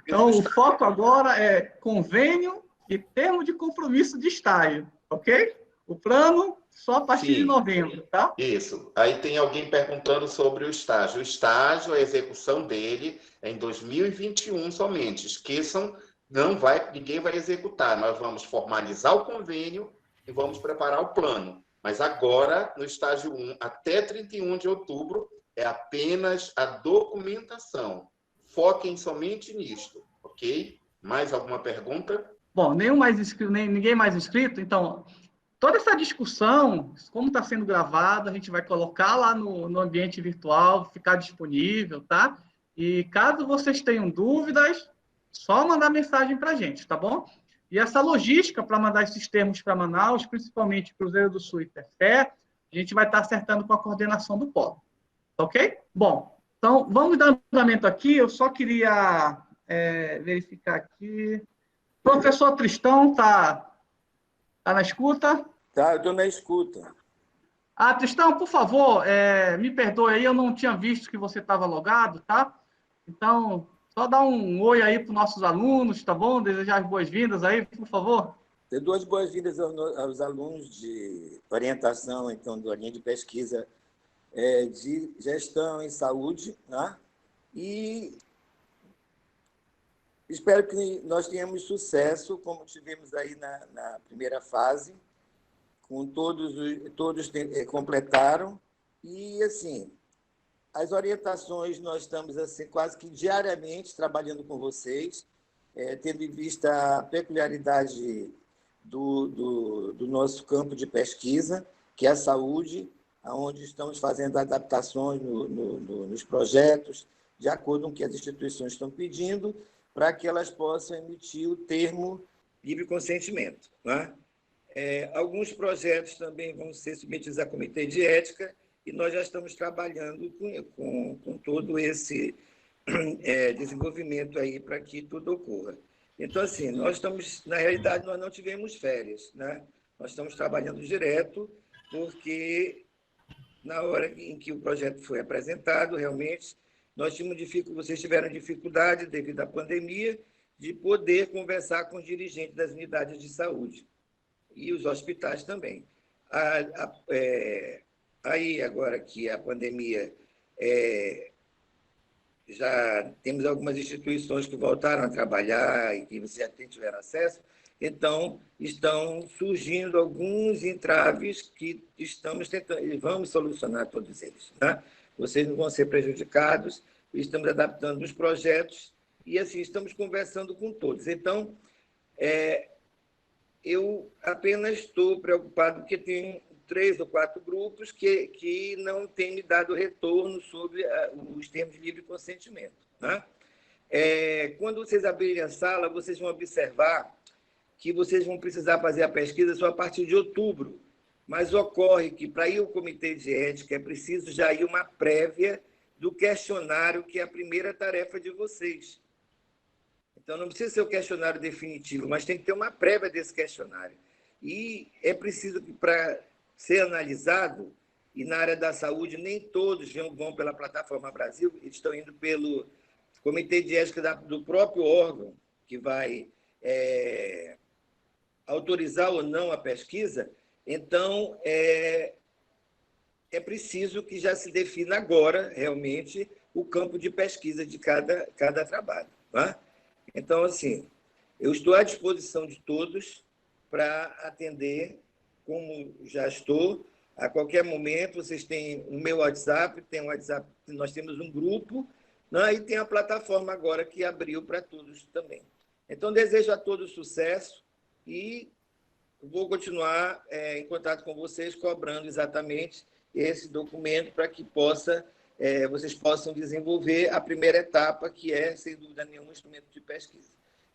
Então, o foco agora é convênio e termo de compromisso de estágio, ok? O plano só a partir de novembro, tá? Isso. Aí tem alguém perguntando sobre o estágio. O estágio, a execução dele é em 2021 somente. Esqueçam, ninguém vai executar. Nós vamos formalizar o convênio e vamos preparar o plano. Mas agora, no estágio 1, até 31 de outubro, é apenas a documentação. Foquem somente nisto, ok? Mais alguma pergunta? Bom, ninguém mais inscrito, então, toda essa discussão, como está sendo gravado, a gente vai colocar lá no ambiente virtual, ficar disponível, tá? E caso vocês tenham dúvidas, só mandar mensagem para a gente, tá bom? E essa logística para mandar esses termos para Manaus, principalmente Cruzeiro do Sul e Tefé, a gente vai estar acertando com a coordenação do polo, ok? Bom, então, vamos dar andamento aqui. Eu só queria verificar aqui. Professor Tristão, tá na escuta? Tá, eu estou na escuta. Tristão, por favor, me perdoe aí, eu não tinha visto que você estava logado, tá? Então, só dá um oi aí para os nossos alunos, tá bom? Desejar as boas-vindas aí, por favor. Eu dou as boas-vindas aos alunos de orientação, então, da linha de pesquisa de gestão em saúde, né? E espero que nós tenhamos sucesso, como tivemos aí na primeira fase, com todos completaram. E, assim, as orientações, nós estamos assim, quase que diariamente trabalhando com vocês, tendo em vista a peculiaridade do nosso campo de pesquisa, que é a saúde, onde estamos fazendo adaptações nos projetos, de acordo com o que as instituições estão pedindo, para que elas possam emitir o termo livre consentimento, né? Alguns projetos também vão ser submetidos a comitê de ética e nós já estamos trabalhando com todo esse desenvolvimento aí para que tudo ocorra. Então, assim, na realidade, nós não tivemos férias, né? Nós estamos trabalhando direto, porque na hora em que o projeto foi apresentado, realmente, vocês tiveram dificuldade, devido à pandemia, de poder conversar com os dirigentes das unidades de saúde e os hospitais também. Aí, agora que a pandemia já temos algumas instituições que voltaram a trabalhar e que vocês já tiveram acesso, então estão surgindo alguns entraves que estamos tentando, e vamos solucionar todos eles, né? Vocês não vão ser prejudicados, estamos adaptando os projetos e assim estamos conversando com todos. Então, eu apenas estou preocupado porque tem 3 ou 4 grupos que não têm me dado retorno sobre os termos de livre consentimento, né? Quando vocês abrirem a sala, vocês vão observar que vocês vão precisar fazer a pesquisa só a partir de outubro, mas ocorre que, para ir ao comitê de ética, é preciso já ir uma prévia do questionário, que é a primeira tarefa de vocês. Então, não precisa ser o questionário definitivo, mas tem que ter uma prévia desse questionário. E é preciso que, para ser analisado, e na área da saúde, nem todos vão pela Plataforma Brasil, eles estão indo pelo comitê de ética do próprio órgão, que vai autorizar ou não a pesquisa. Então, é preciso que já se defina agora, realmente, o campo de pesquisa de cada trabalho, tá? Então, assim, eu estou à disposição de todos para atender, como já estou. A qualquer momento, vocês têm o meu WhatsApp, nós temos um grupo, né? E tem a plataforma agora que abriu para todos também. Então, desejo a todos sucesso e vou continuar em contato com vocês, cobrando exatamente esse documento para que vocês possam desenvolver a primeira etapa, que é, sem dúvida nenhuma, um instrumento de pesquisa.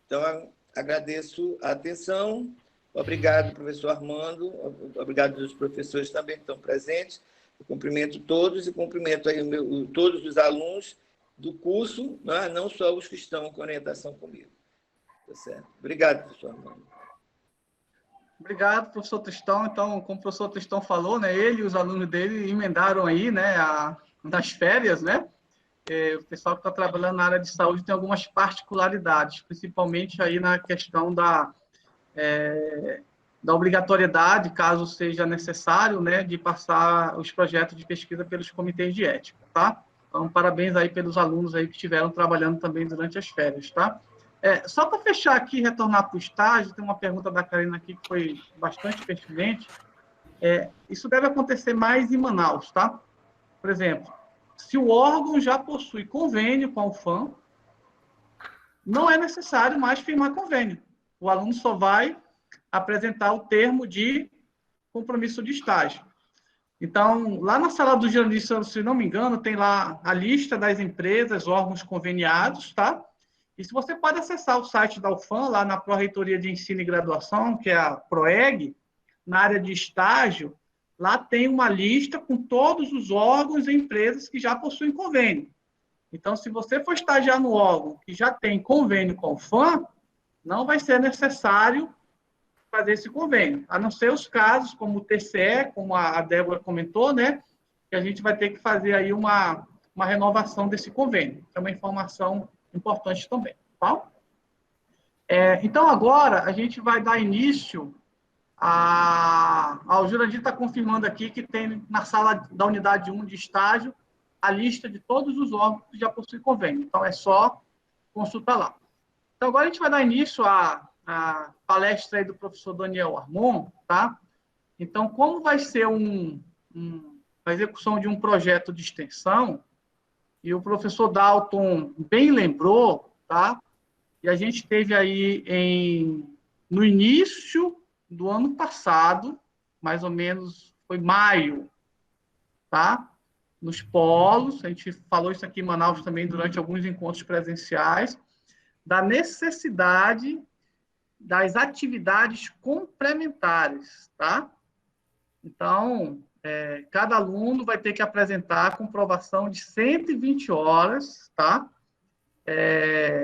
Então, agradeço a atenção. Obrigado, professor Armando. Obrigado aos professores também que estão presentes. Eu cumprimento todos e cumprimento aí todos os alunos do curso, né? Não só os que estão com orientação comigo. Tá certo? Obrigado, professor Armando. Obrigado, professor Tristão. Então, como o professor Tristão falou, né, ele e os alunos dele emendaram aí, né, nas férias, né? O pessoal que está trabalhando na área de saúde tem algumas particularidades, principalmente aí na questão da obrigatoriedade, caso seja necessário, né, de passar os projetos de pesquisa pelos comitês de ética, tá? Então, parabéns aí pelos alunos aí que estiveram trabalhando também durante as férias, tá? Só para fechar aqui e retornar para o estágio, tem uma pergunta da Karina aqui que foi bastante pertinente. Isso deve acontecer mais em Manaus, tá? Por exemplo, se o órgão já possui convênio com a UFAM, não é necessário mais firmar convênio. O aluno só vai apresentar o termo de compromisso de estágio. Então, lá na sala do jornalista, se não me engano, tem lá a lista das empresas, órgãos conveniados, tá? E se você pode acessar o site da UFAM, lá na Pró-Reitoria de Ensino e Graduação, que é a PROEG, na área de estágio, lá tem uma lista com todos os órgãos e empresas que já possuem convênio. Então, se você for estagiar no órgão que já tem convênio com a UFAM, não vai ser necessário fazer esse convênio, a não ser os casos como o TCE, como a Débora comentou, né, que a gente vai ter que fazer aí uma renovação desse convênio. É uma informação importante também, tá? Então, agora, a gente vai dar início o Jurandir está confirmando aqui que tem na sala da unidade 1 de estágio a lista de todos os órgãos que já possuem convênio. Então, é só consultar lá. Então, agora a gente vai dar início à palestra aí do professor Daniel Armon, tá? Então, como vai ser a execução de um projeto de extensão, e o professor Dalton bem lembrou, tá? E a gente teve aí no início do ano passado, mais ou menos, foi maio, tá? Nos polos, a gente falou isso aqui em Manaus também durante alguns encontros presenciais, da necessidade das atividades complementares, tá? Então, cada aluno vai ter que apresentar a comprovação de 120 horas, tá?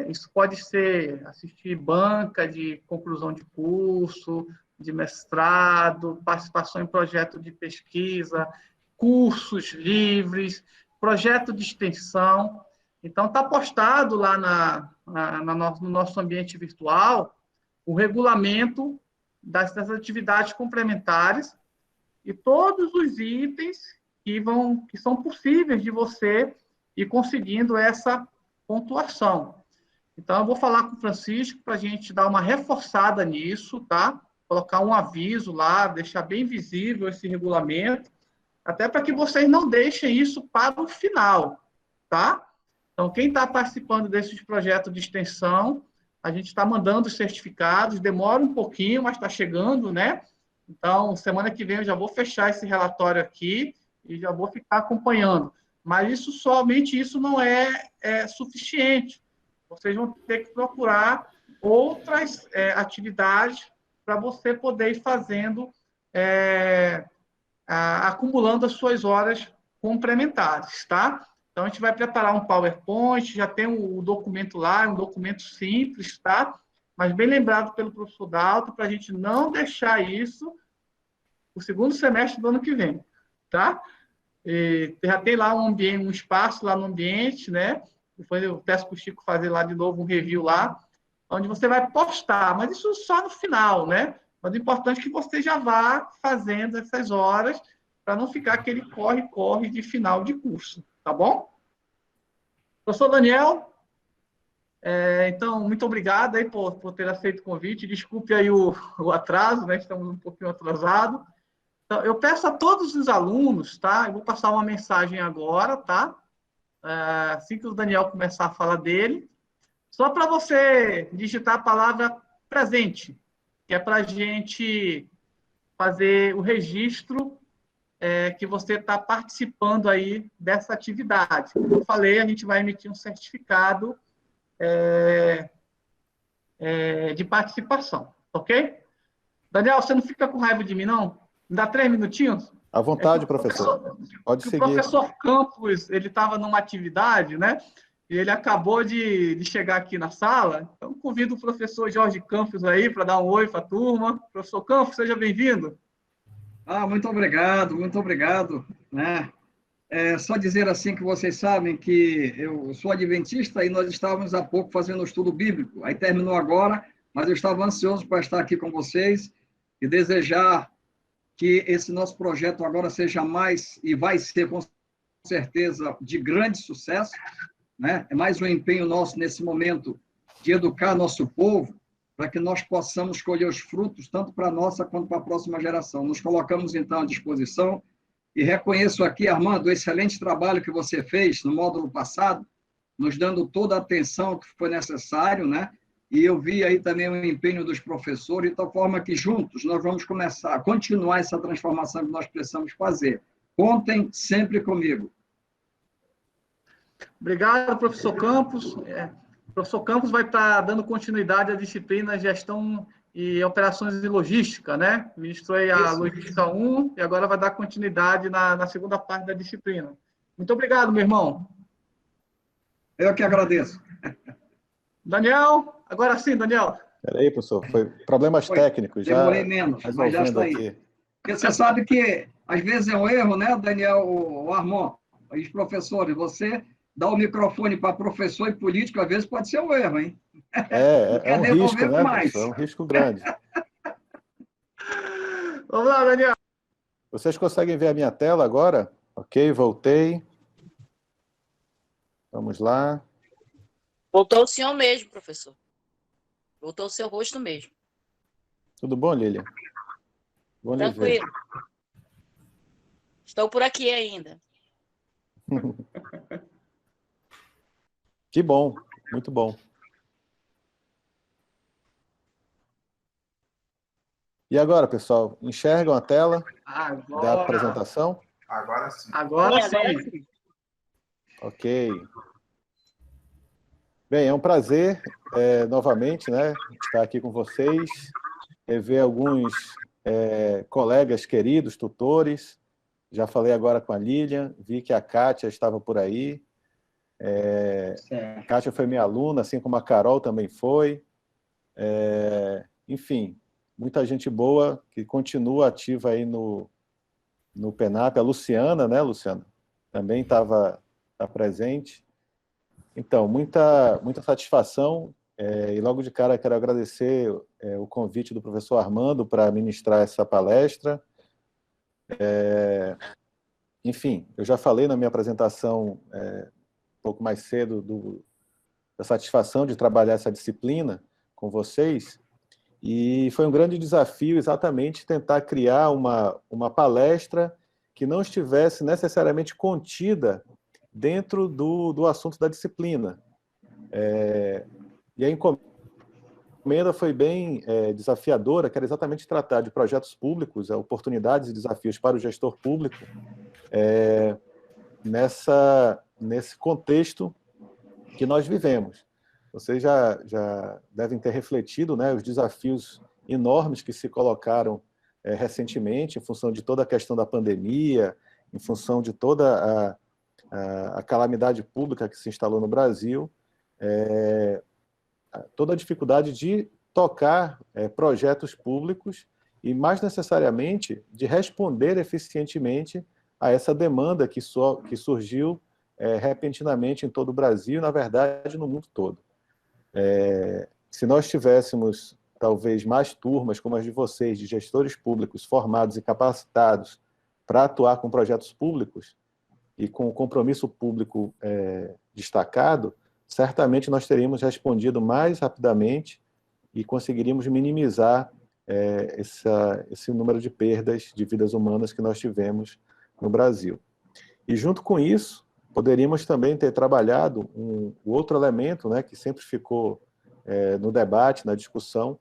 Isso pode ser assistir banca de conclusão de curso, de mestrado, participação em projeto de pesquisa, cursos livres, projeto de extensão. Então, está postado lá no nosso ambiente virtual o regulamento dessas atividades complementares e todos os itens que são possíveis de você ir conseguindo essa pontuação. Então, eu vou falar com o Francisco para a gente dar uma reforçada nisso, tá? Colocar um aviso lá, deixar bem visível esse regulamento, até para que vocês não deixem isso para o final, tá? Então, quem está participando desses projetos de extensão, a gente está mandando os certificados, demora um pouquinho, mas está chegando, né? Então, semana que vem eu já vou fechar esse relatório aqui e já vou ficar acompanhando. Mas somente isso não é suficiente. Vocês vão ter que procurar outras atividades para você poder ir fazendo, acumulando as suas horas complementares, tá? Então, a gente vai preparar um PowerPoint, já tem o documento lá, um documento simples, tá? Mas bem lembrado pelo professor Dalto, para a gente não deixar isso o segundo semestre do ano que vem, tá? E já tem lá um espaço lá no ambiente, né? Depois eu peço para o Chico fazer lá de novo um review lá, onde você vai postar, mas isso só no final, né? Mas o importante é que você já vá fazendo essas horas para não ficar aquele corre-corre de final de curso, tá bom? Professor Daniel, então, muito obrigado aí por ter aceito o convite. Desculpe aí o atraso, né? Estamos um pouquinho atrasados. Então, eu peço a todos os alunos, tá? Eu vou passar uma mensagem agora, tá? Assim que o Daniel começar a falar dele, só para você digitar a palavra presente, que é para a gente fazer o registro que você está participando aí dessa atividade. Como eu falei, a gente vai emitir um certificado de participação, ok? Daniel, você não fica com raiva de mim, não? Me dá 3 minutinhos? À vontade, professor. Pode seguir. O professor Campos, ele estava numa atividade, né? E ele acabou de chegar aqui na sala. Então, convido o professor Jorge Campos aí para dar um oi para a turma. Professor Campos, seja bem-vindo. Muito obrigado. Né? Só dizer assim que vocês sabem que eu sou adventista e nós estávamos há pouco fazendo um estudo bíblico. Aí terminou agora, mas eu estava ansioso para estar aqui com vocês e desejar que esse nosso projeto agora seja mais, e vai ser com certeza, de grande sucesso, né? É mais um empenho nosso nesse momento de educar nosso povo, para que nós possamos colher os frutos, tanto para a nossa quanto para a próxima geração. Nos colocamos, então, à disposição, e reconheço aqui, Armando, o excelente trabalho que você fez no módulo passado, nos dando toda a atenção que foi necessário, né? E eu vi aí também o empenho dos professores, de tal forma que juntos nós vamos continuar essa transformação que nós precisamos fazer. Contem sempre comigo. Obrigado, professor Campos. O professor Campos vai estar dando continuidade à disciplina Gestão e Operações e Logística, né? Ministrou aí a Logística 1 e agora vai dar continuidade na segunda parte da disciplina. Muito obrigado, meu irmão. Eu que agradeço. Daniel, agora sim, Daniel. Espera aí, professor, foi problemas técnicos. Demorei menos, mas já está aí. Porque você sabe que, às vezes, é um erro, né, Daniel, o Armand, os professores, você dá o microfone para professor e político, às vezes pode ser um erro, hein? É um risco, né, professor? É um risco grande. Vamos lá, Daniel. Vocês conseguem ver a minha tela agora? Ok, voltei. Vamos lá. Voltou o senhor mesmo, professor. Voltou o seu rosto mesmo. Tudo bom, Lília? Bom lhe ver. Tranquilo. Estou por aqui ainda. Que bom, muito bom. E agora, pessoal, enxergam a tela da apresentação? Agora sim. Agora sim. Ok. Bem, é um prazer, novamente, né, estar aqui com vocês, rever alguns colegas queridos, tutores. Já falei agora com a Lilian, vi que a Kátia estava por aí. A Kátia foi minha aluna, assim como a Carol também foi. Enfim, muita gente boa que continua ativa aí no PENAP. A Luciana, né, Luciana? Também estava presente. Então, muita satisfação. E logo de cara quero agradecer o convite do professor Armando para ministrar essa palestra. Enfim, eu já falei na minha apresentação um pouco mais cedo da satisfação de trabalhar essa disciplina com vocês, e foi um grande desafio exatamente tentar criar uma palestra que não estivesse necessariamente contida dentro do assunto da disciplina. E a encomenda foi bem desafiadora, que era exatamente tratar de projetos públicos, oportunidades e desafios para o gestor público, nesse contexto que nós vivemos. Vocês já devem ter refletido, né, os desafios enormes que se colocaram recentemente, em função de toda a questão da pandemia, em função de toda a calamidade pública que se instalou no Brasil, toda a dificuldade de tocar projetos públicos e, mais necessariamente, de responder eficientemente a essa demanda que surgiu repentinamente em todo o Brasil e, na verdade, no mundo todo. Se nós tivéssemos, talvez, mais turmas como as de vocês, de gestores públicos formados e capacitados para atuar com projetos públicos e com compromisso público destacado, certamente nós teríamos respondido mais rapidamente e conseguiríamos minimizar esse número de perdas de vidas humanas que nós tivemos no Brasil. E, junto com isso, poderíamos também ter trabalhado o outro elemento, né, que sempre ficou no debate, na discussão,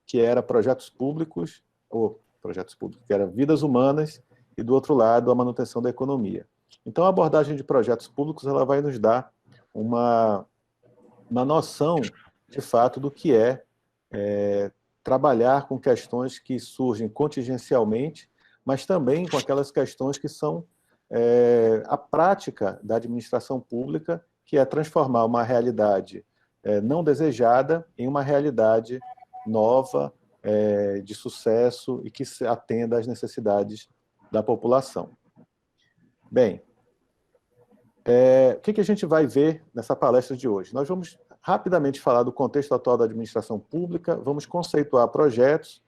que era projetos públicos, que era vidas humanas, e, do outro lado, a manutenção da economia. Então, a abordagem de projetos públicos ela vai nos dar uma noção, de fato, do que é trabalhar com questões que surgem contingencialmente, mas também com aquelas questões que são a prática da administração pública, que é transformar uma realidade não desejada em uma realidade nova, de sucesso e que atenda às necessidades da população. Bem, o que a gente vai ver nessa palestra de hoje? Nós vamos rapidamente falar do contexto atual da administração pública, vamos conceituar projetos,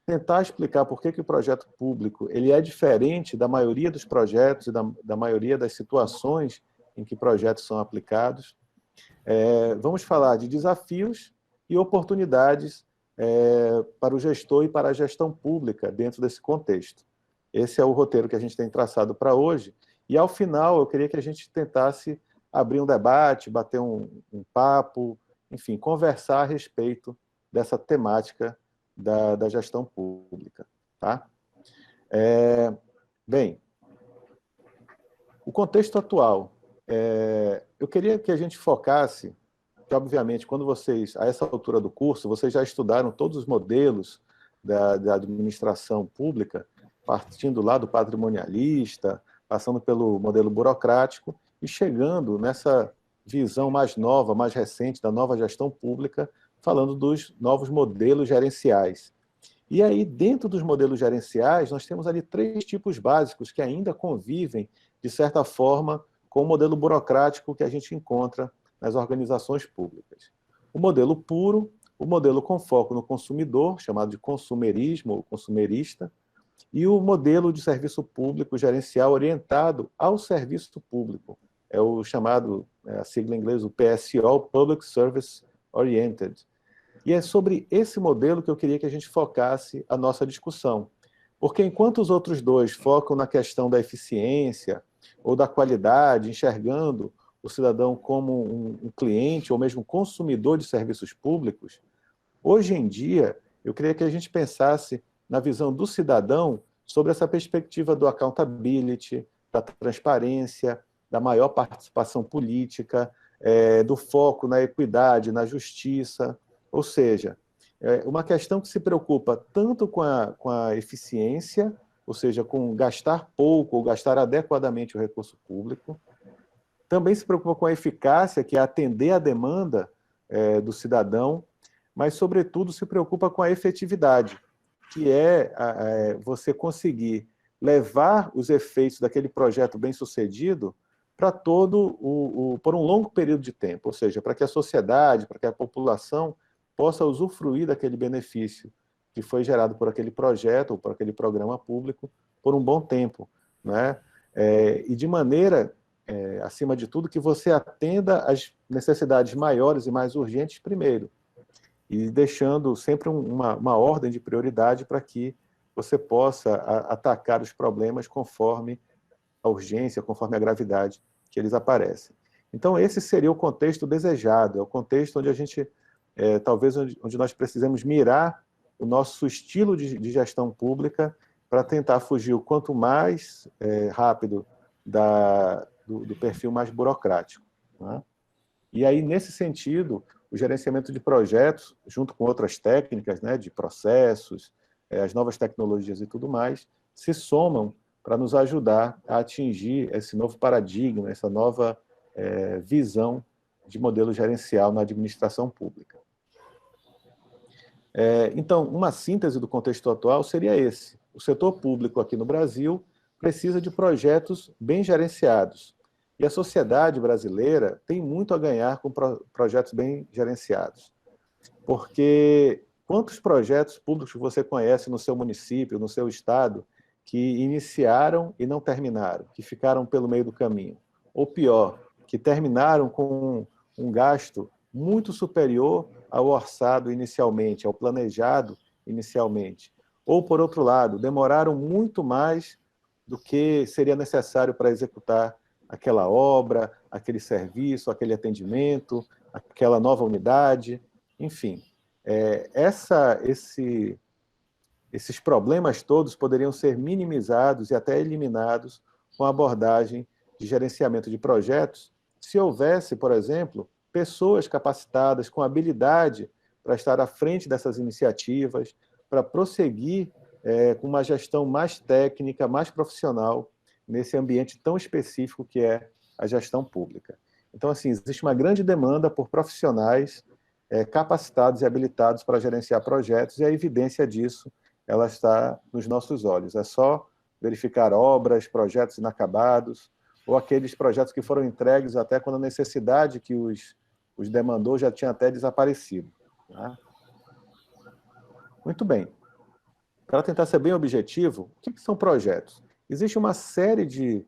tentar explicar por que o projeto público ele é diferente da maioria dos projetos e da maioria das situações em que projetos são aplicados. Vamos falar de desafios e oportunidades para o gestor e para a gestão pública dentro desse contexto. Esse é o roteiro que a gente tem traçado para hoje. E, ao final, eu queria que a gente tentasse abrir um debate, bater um papo, enfim, conversar a respeito dessa temática da gestão pública. Tá? Bem, o contexto atual. Eu queria que a gente focasse, que, obviamente, quando vocês, a essa altura do curso, vocês já estudaram todos os modelos da administração pública, partindo lá do patrimonialista, passando pelo modelo burocrático e chegando nessa visão mais nova, mais recente da nova gestão pública, falando dos novos modelos gerenciais. E aí, dentro dos modelos gerenciais, nós temos ali 3 tipos básicos que ainda convivem, de certa forma, com o modelo burocrático que a gente encontra nas organizações públicas. O modelo puro, o modelo com foco no consumidor, chamado de consumerismo ou consumerista, e o modelo de serviço público gerencial orientado ao serviço público. É o chamado, a sigla em inglês, o PSO, Public Service Oriented. E é sobre esse modelo que eu queria que a gente focasse a nossa discussão. Porque enquanto os outros dois focam na questão da eficiência ou da qualidade, enxergando o cidadão como um cliente ou mesmo consumidor de serviços públicos, hoje em dia, eu queria que a gente pensasse na visão do cidadão sobre essa perspectiva do accountability, da transparência, da maior participação política, do foco na equidade, na justiça, ou seja, uma questão que se preocupa tanto com a eficiência, ou seja, com gastar pouco ou gastar adequadamente o recurso público, também se preocupa com a eficácia, que é atender a demanda do cidadão, mas, sobretudo, se preocupa com a efetividade, que é você conseguir levar os efeitos daquele projeto bem-sucedido para por um longo período de tempo, ou seja, para que a sociedade, para que a população possa usufruir daquele benefício que foi gerado por aquele projeto ou por aquele programa público por um bom tempo, né? E de maneira, acima de tudo, que você atenda às necessidades maiores e mais urgentes primeiro, e deixando sempre uma ordem de prioridade para que você possa atacar os problemas conforme a urgência, conforme a gravidade que eles aparecem. Então, esse seria o contexto desejado, é o contexto onde a gente, talvez, onde nós precisamos mirar o nosso estilo de gestão pública para tentar fugir o quanto mais rápido do perfil mais burocrático, né? E aí, nesse sentido, o gerenciamento de projetos, junto com outras técnicas, né, de processos, as novas tecnologias e tudo mais, se somam para nos ajudar a atingir esse novo paradigma, essa nova visão de modelo gerencial na administração pública. Então, uma síntese do contexto atual seria esse. O setor público aqui no Brasil precisa de projetos bem gerenciados. E a sociedade brasileira tem muito a ganhar com projetos bem gerenciados. Porque quantos projetos públicos você conhece no seu município, no seu estado, que iniciaram e não terminaram, que ficaram pelo meio do caminho? Ou pior, que terminaram com um gasto muito superior ao orçado inicialmente, ao planejado inicialmente. Ou, por outro lado, demoraram muito mais do que seria necessário para executar aquela obra, aquele serviço, aquele atendimento, aquela nova unidade, enfim. Esses problemas todos poderiam ser minimizados e até eliminados com a abordagem de gerenciamento de projetos, se houvesse, por exemplo, pessoas capacitadas com habilidade para estar à frente dessas iniciativas, para prosseguir com uma gestão mais técnica, mais profissional, nesse ambiente tão específico que é a gestão pública. Então, assim, existe uma grande demanda por profissionais capacitados e habilitados para gerenciar projetos, e a evidência disso ela está nos nossos olhos. É só verificar obras, projetos inacabados, ou aqueles projetos que foram entregues até quando a necessidade que os demandou já tinha até desaparecido, né? Muito bem. Para tentar ser bem objetivo, o que são projetos? Existe uma série de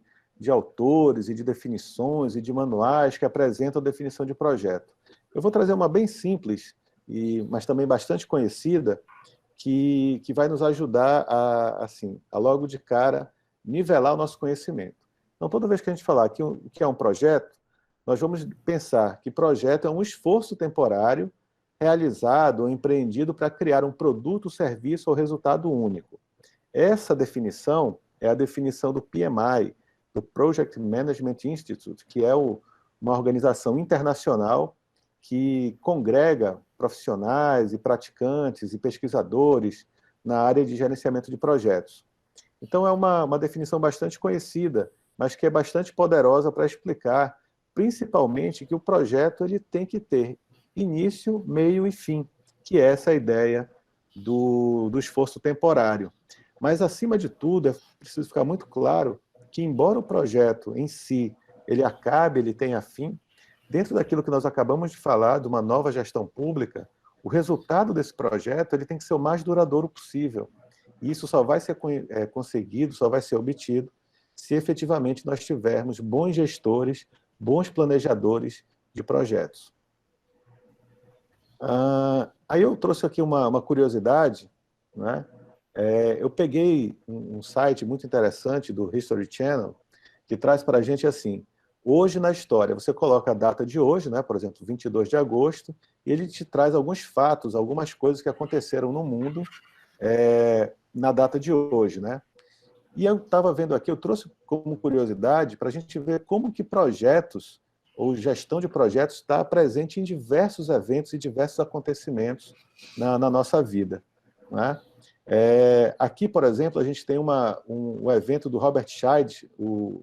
autores e de definições e de manuais que apresentam a definição de projeto. Eu vou trazer uma bem simples, mas também bastante conhecida, que vai nos ajudar a logo de cara, nivelar o nosso conhecimento. Então, toda vez que a gente falar que é um projeto, nós vamos pensar que projeto é um esforço temporário realizado ou empreendido para criar um produto, serviço ou resultado único. Essa definição é a definição do PMI, do Project Management Institute, que é uma organização internacional que congrega profissionais e praticantes e pesquisadores na área de gerenciamento de projetos. Então, é uma definição bastante conhecida, mas que é bastante poderosa para explicar, principalmente, que o projeto ele tem que ter início, meio e fim, que é essa ideia do esforço temporário. Mas, acima de tudo, é preciso ficar muito claro que, embora o projeto em si ele acabe, ele tenha fim, dentro daquilo que nós acabamos de falar, de uma nova gestão pública, o resultado desse projeto ele tem que ser o mais duradouro possível. E isso só vai ser conseguido, só vai ser obtido, se efetivamente nós tivermos bons gestores, bons planejadores de projetos. Aí eu trouxe aqui uma curiosidade, né? Eu peguei um site muito interessante do History Channel, que traz para a gente assim, hoje na história, você coloca a data de hoje, né? Por exemplo, 22 de agosto, e ele te traz alguns fatos, algumas coisas que aconteceram no mundo na data de hoje, né? E eu estava vendo aqui, eu trouxe como curiosidade para a gente ver como que projetos ou gestão de projetos está presente em diversos eventos e diversos acontecimentos na nossa vida, né? Aqui, por exemplo, a gente tem um evento do Robert Scheid, o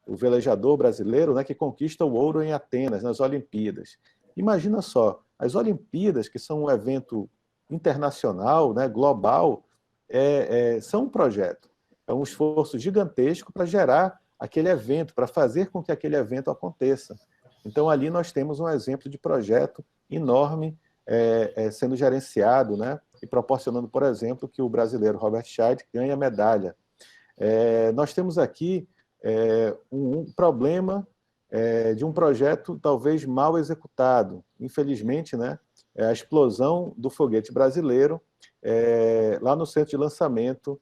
velejador brasileiro, né, que conquista o ouro em Atenas, nas Olimpíadas. Imagina só, as Olimpíadas, que são um evento internacional, né, global, são um projeto. É um esforço gigantesco para gerar aquele evento, para fazer com que aquele evento aconteça. Então, ali nós temos um exemplo de projeto enorme sendo gerenciado, né, e proporcionando, por exemplo, que o brasileiro Robert Scheid ganhe a medalha. Nós temos aqui um problema de um projeto talvez mal executado. Infelizmente, né, a explosão do foguete brasileiro lá no centro de lançamento,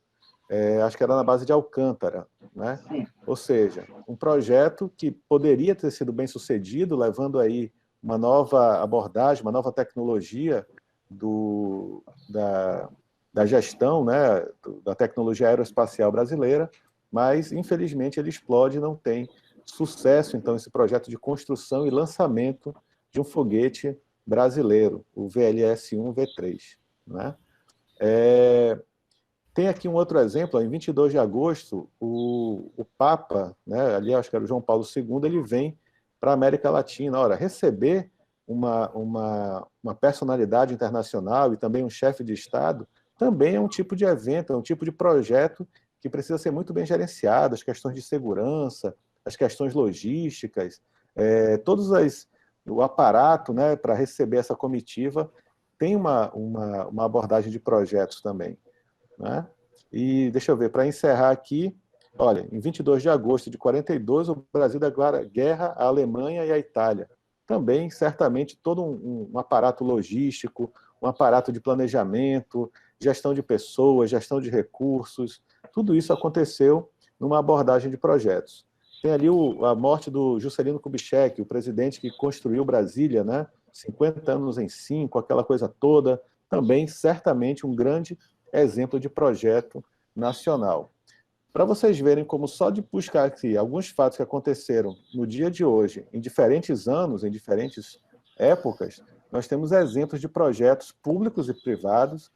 acho que era na base de Alcântara, né? Ou seja, um projeto que poderia ter sido bem sucedido, levando aí uma nova abordagem, uma nova tecnologia da gestão, né, da tecnologia aeroespacial brasileira, mas, infelizmente, ele explode e não tem sucesso, então, esse projeto de construção e lançamento de um foguete brasileiro, o VLS-1V3, né? Tem aqui um outro exemplo, em 22 de agosto, o Papa, né, ali acho que era o João Paulo II, ele vem para a América Latina. Ora, receber uma personalidade internacional e também um chefe de Estado também é um tipo de evento, é um tipo de projeto que precisa ser muito bem gerenciado, as questões de segurança, as questões logísticas, o aparato, né, para receber essa comitiva tem uma abordagem de projetos também, né? E deixa eu ver, para encerrar aqui, olha, em 22 de agosto de 42, o Brasil declara guerra à Alemanha e à Itália. Também, certamente, todo um aparato logístico, um aparato de planejamento, gestão de pessoas, gestão de recursos, tudo isso aconteceu numa abordagem de projetos. Tem ali a morte do Juscelino Kubitschek, o presidente que construiu Brasília, né? 50 anos em 5, aquela coisa toda, também, certamente, um grande exemplo de projeto nacional. Para vocês verem como só de buscar aqui alguns fatos que aconteceram no dia de hoje, em diferentes anos, em diferentes épocas, nós temos exemplos de projetos públicos e privados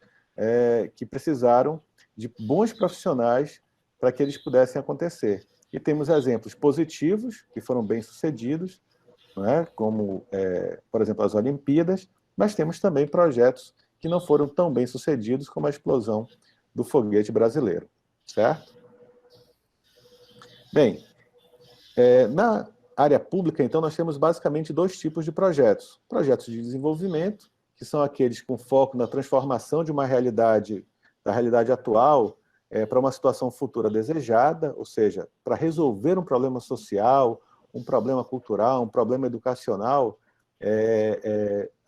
que precisaram de bons profissionais para que eles pudessem acontecer. E temos exemplos positivos, que foram bem-sucedidos, né, como, por exemplo, as Olimpíadas, mas temos também projetos que não foram tão bem-sucedidos como a explosão do foguete brasileiro, certo? Bem, na área pública, então, nós temos basicamente dois tipos de projetos. Projetos de desenvolvimento, que são aqueles com foco na transformação de uma realidade, da realidade atual, para uma situação futura desejada, ou seja, para resolver um problema social, um problema cultural, um problema educacional,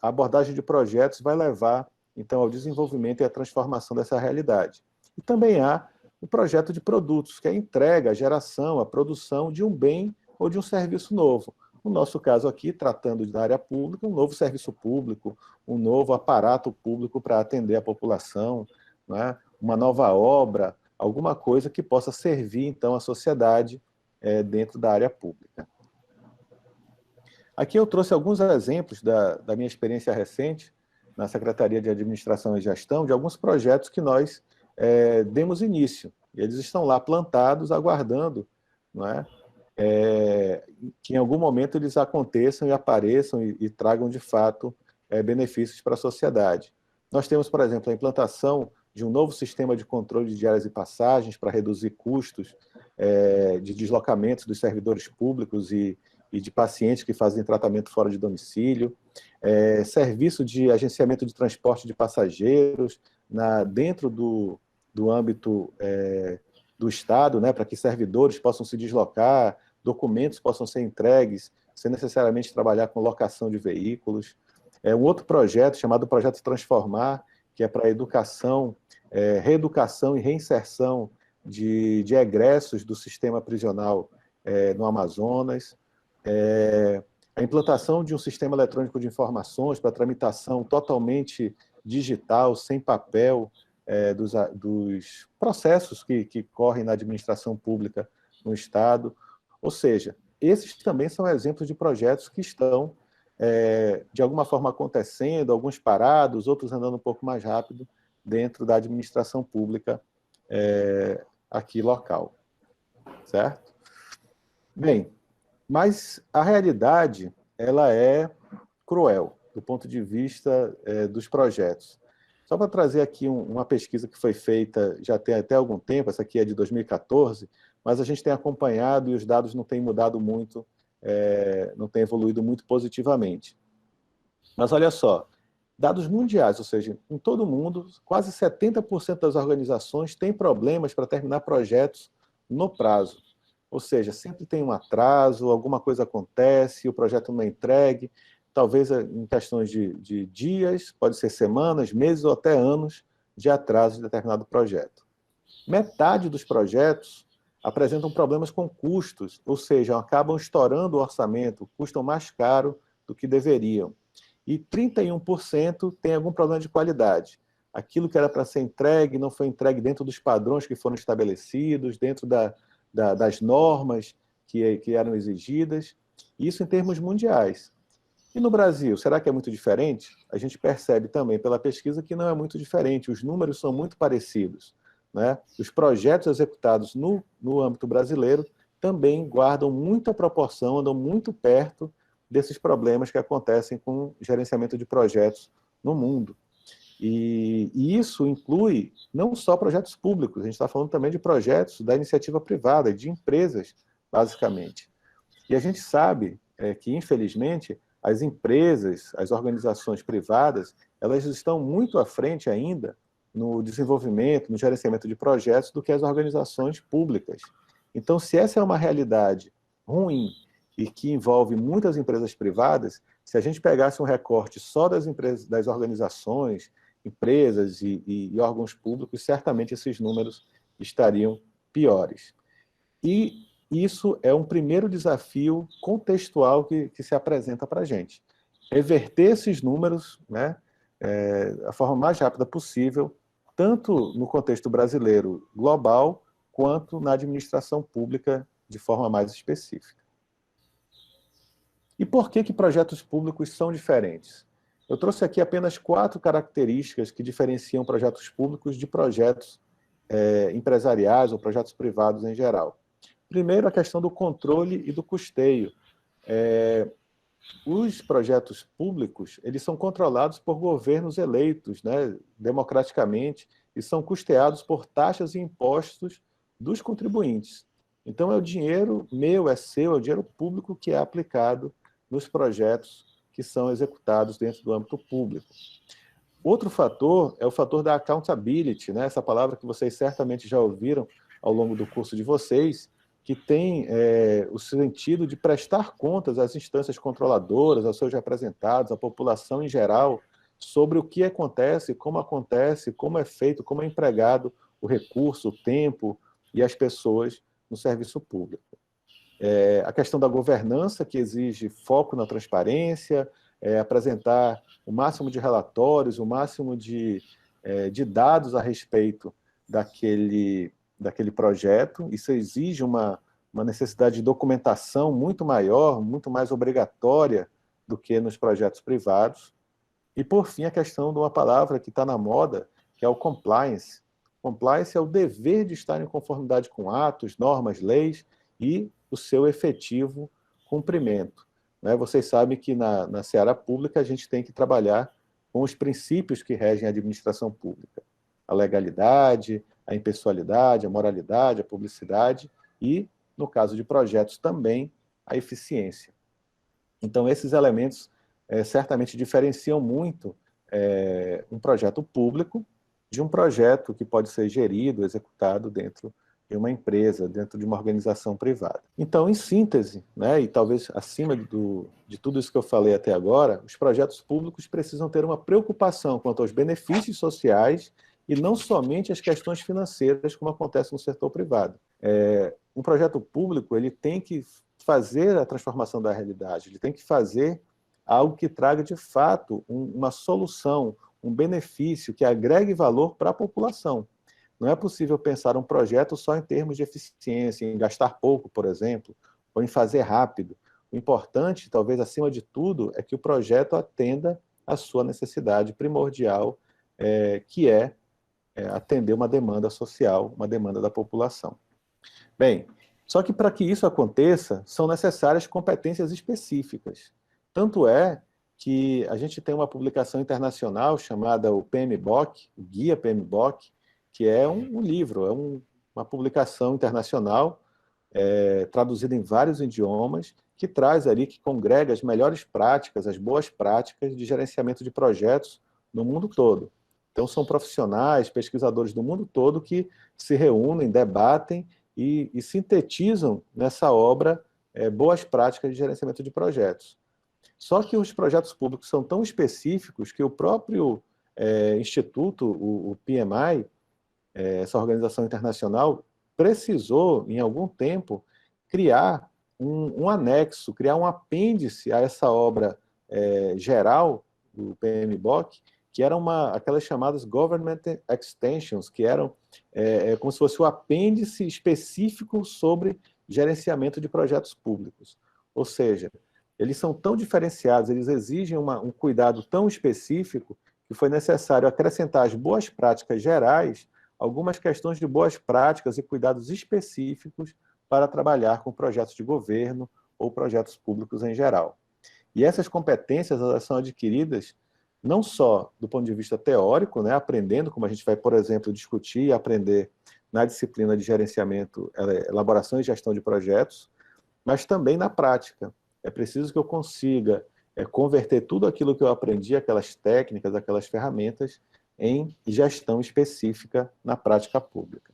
a abordagem de projetos vai levar, então, ao desenvolvimento e à transformação dessa realidade. E também há o projeto de produtos, que é a entrega, a geração, a produção de um bem ou de um serviço novo. No nosso caso aqui, tratando da área pública, um novo serviço público, um novo aparato público para atender a população, né? Uma nova obra, alguma coisa que possa servir, então, à sociedade dentro da área pública. Aqui eu trouxe alguns exemplos da minha experiência recente na Secretaria de Administração e Gestão, de alguns projetos que nós demos início. E eles estão lá plantados, aguardando, não é? Que em algum momento eles aconteçam e apareçam e tragam, de fato, benefícios para a sociedade. Nós temos, por exemplo, a implantação de um novo sistema de controle de diárias e passagens para reduzir custos de deslocamentos dos servidores públicos e de pacientes que fazem tratamento fora de domicílio, serviço de agenciamento de transporte de passageiros dentro do âmbito do Estado, né, para que servidores possam se deslocar, documentos possam ser entregues, sem necessariamente trabalhar com locação de veículos. Um outro projeto, chamado Projeto Transformar, que é para educação, reeducação e reinserção de egressos do sistema prisional no Amazonas. A implantação de um sistema eletrônico de informações para tramitação totalmente digital, sem papel, dos processos que correm na administração pública no Estado. Ou seja, esses também são exemplos de projetos que estão, de alguma forma, acontecendo, alguns parados, outros andando um pouco mais rápido dentro da administração pública aqui local. Certo? Bem, mas a realidade, ela é cruel, do ponto de vista dos projetos. Só para trazer aqui uma pesquisa que foi feita já tem até algum tempo, essa aqui é de 2014, mas a gente tem acompanhado e os dados não têm mudado muito, não têm evoluído muito positivamente. Mas olha só, dados mundiais, ou seja, em todo o mundo, quase 70% das organizações têm problemas para terminar projetos no prazo. Ou seja, sempre tem um atraso, alguma coisa acontece, o projeto não é entregue, talvez em questões de dias, pode ser semanas, meses ou até anos de atraso de determinado projeto. Metade dos projetos apresentam problemas com custos, ou seja, acabam estourando o orçamento, custam mais caro do que deveriam. E 31% tem algum problema de qualidade. Aquilo que era para ser entregue não foi entregue dentro dos padrões que foram estabelecidos, dentro das normas que eram exigidas, isso em termos mundiais. E no Brasil, será que é muito diferente? A gente percebe também pela pesquisa que não é muito diferente, os números são muito parecidos, né? Os projetos executados no âmbito brasileiro também guardam muita proporção, andam muito perto desses problemas que acontecem com o gerenciamento de projetos no mundo. E isso inclui não só projetos públicos, a gente está falando também de projetos da iniciativa privada, de empresas, basicamente. E a gente sabe que, infelizmente, as empresas, as organizações privadas, elas estão muito à frente ainda no desenvolvimento, no gerenciamento de projetos do que as organizações públicas. Então, se essa é uma realidade ruim e que envolve muitas empresas privadas, se a gente pegasse um recorte só das empresas, das organizações, empresas e órgãos públicos, certamente esses números estariam piores. E isso é um primeiro desafio contextual que se apresenta para a gente. Reverter esses números, né, da forma mais rápida possível, tanto no contexto brasileiro global, quanto na administração pública de forma mais específica. E por que projetos públicos são diferentes? Eu trouxe aqui apenas 4 características que diferenciam projetos públicos de projetos empresariais ou projetos privados em geral. Primeiro, a questão do controle e do custeio. Os projetos públicos, eles são controlados por governos eleitos, né, democraticamente, e são custeados por taxas e impostos dos contribuintes. Então, é o dinheiro meu, é seu, é o dinheiro público que é aplicado nos projetos que são executados dentro do âmbito público. Outro fator é o fator da accountability, né? Essa palavra que vocês certamente já ouviram ao longo do curso de vocês, que tem o sentido de prestar contas às instâncias controladoras, aos seus representados, à população em geral, sobre o que acontece, como é feito, como é empregado o recurso, o tempo e as pessoas no serviço público. A questão da governança, que exige foco na transparência, apresentar o máximo de relatórios, o máximo de dados a respeito daquele projeto. Isso exige uma necessidade de documentação muito maior, muito mais obrigatória do que nos projetos privados. E, por fim, a questão de uma palavra que está na moda, que é o compliance. Compliance é o dever de estar em conformidade com atos, normas, leis e o seu efetivo cumprimento. Vocês sabem que na seara pública a gente tem que trabalhar com os princípios que regem a administração pública. A legalidade, a impessoalidade, a moralidade, a publicidade e, no caso de projetos, também a eficiência. Então, esses elementos certamente diferenciam muito um projeto público de um projeto que pode ser gerido, executado dentro de uma empresa, dentro de uma organização privada. Então, em síntese, né, e talvez acima de tudo isso que eu falei até agora, os projetos públicos precisam ter uma preocupação quanto aos benefícios sociais e não somente as questões financeiras, como acontece no setor privado. Um projeto público ele tem que fazer a transformação da realidade, ele tem que fazer algo que traga, de fato, uma solução, um benefício que agregue valor para a população. Não é possível pensar um projeto só em termos de eficiência, em gastar pouco, por exemplo, ou em fazer rápido. O importante, talvez acima de tudo, é que o projeto atenda à sua necessidade primordial, que é atender uma demanda social, uma demanda da população. Bem, só que para que isso aconteça, são necessárias competências específicas. Tanto é que a gente tem uma publicação internacional chamada o PMBOK, o Guia PMBOK, que é um livro, uma publicação internacional traduzida em vários idiomas, que traz ali, que congrega as melhores práticas, as boas práticas de gerenciamento de projetos no mundo todo. Então, são profissionais, pesquisadores do mundo todo que se reúnem, debatem e sintetizam nessa obra boas práticas de gerenciamento de projetos. Só que os projetos públicos são tão específicos que o próprio instituto, o PMI, essa organização internacional, precisou, em algum tempo, criar um anexo, criar um apêndice a essa obra geral do PMBOK, que eram aquelas chamadas Government Extensions, que eram como se fosse o apêndice específico sobre gerenciamento de projetos públicos. Ou seja, eles são tão diferenciados, eles exigem um cuidado tão específico, que foi necessário acrescentar às boas práticas gerais algumas questões de boas práticas e cuidados específicos para trabalhar com projetos de governo ou projetos públicos em geral. E essas competências, elas são adquiridas não só do ponto de vista teórico, né, aprendendo, como a gente vai, por exemplo, discutir e aprender na disciplina de gerenciamento, elaboração e gestão de projetos, mas também na prática. É preciso que eu consiga converter tudo aquilo que eu aprendi, aquelas técnicas, aquelas ferramentas, em gestão específica na prática pública.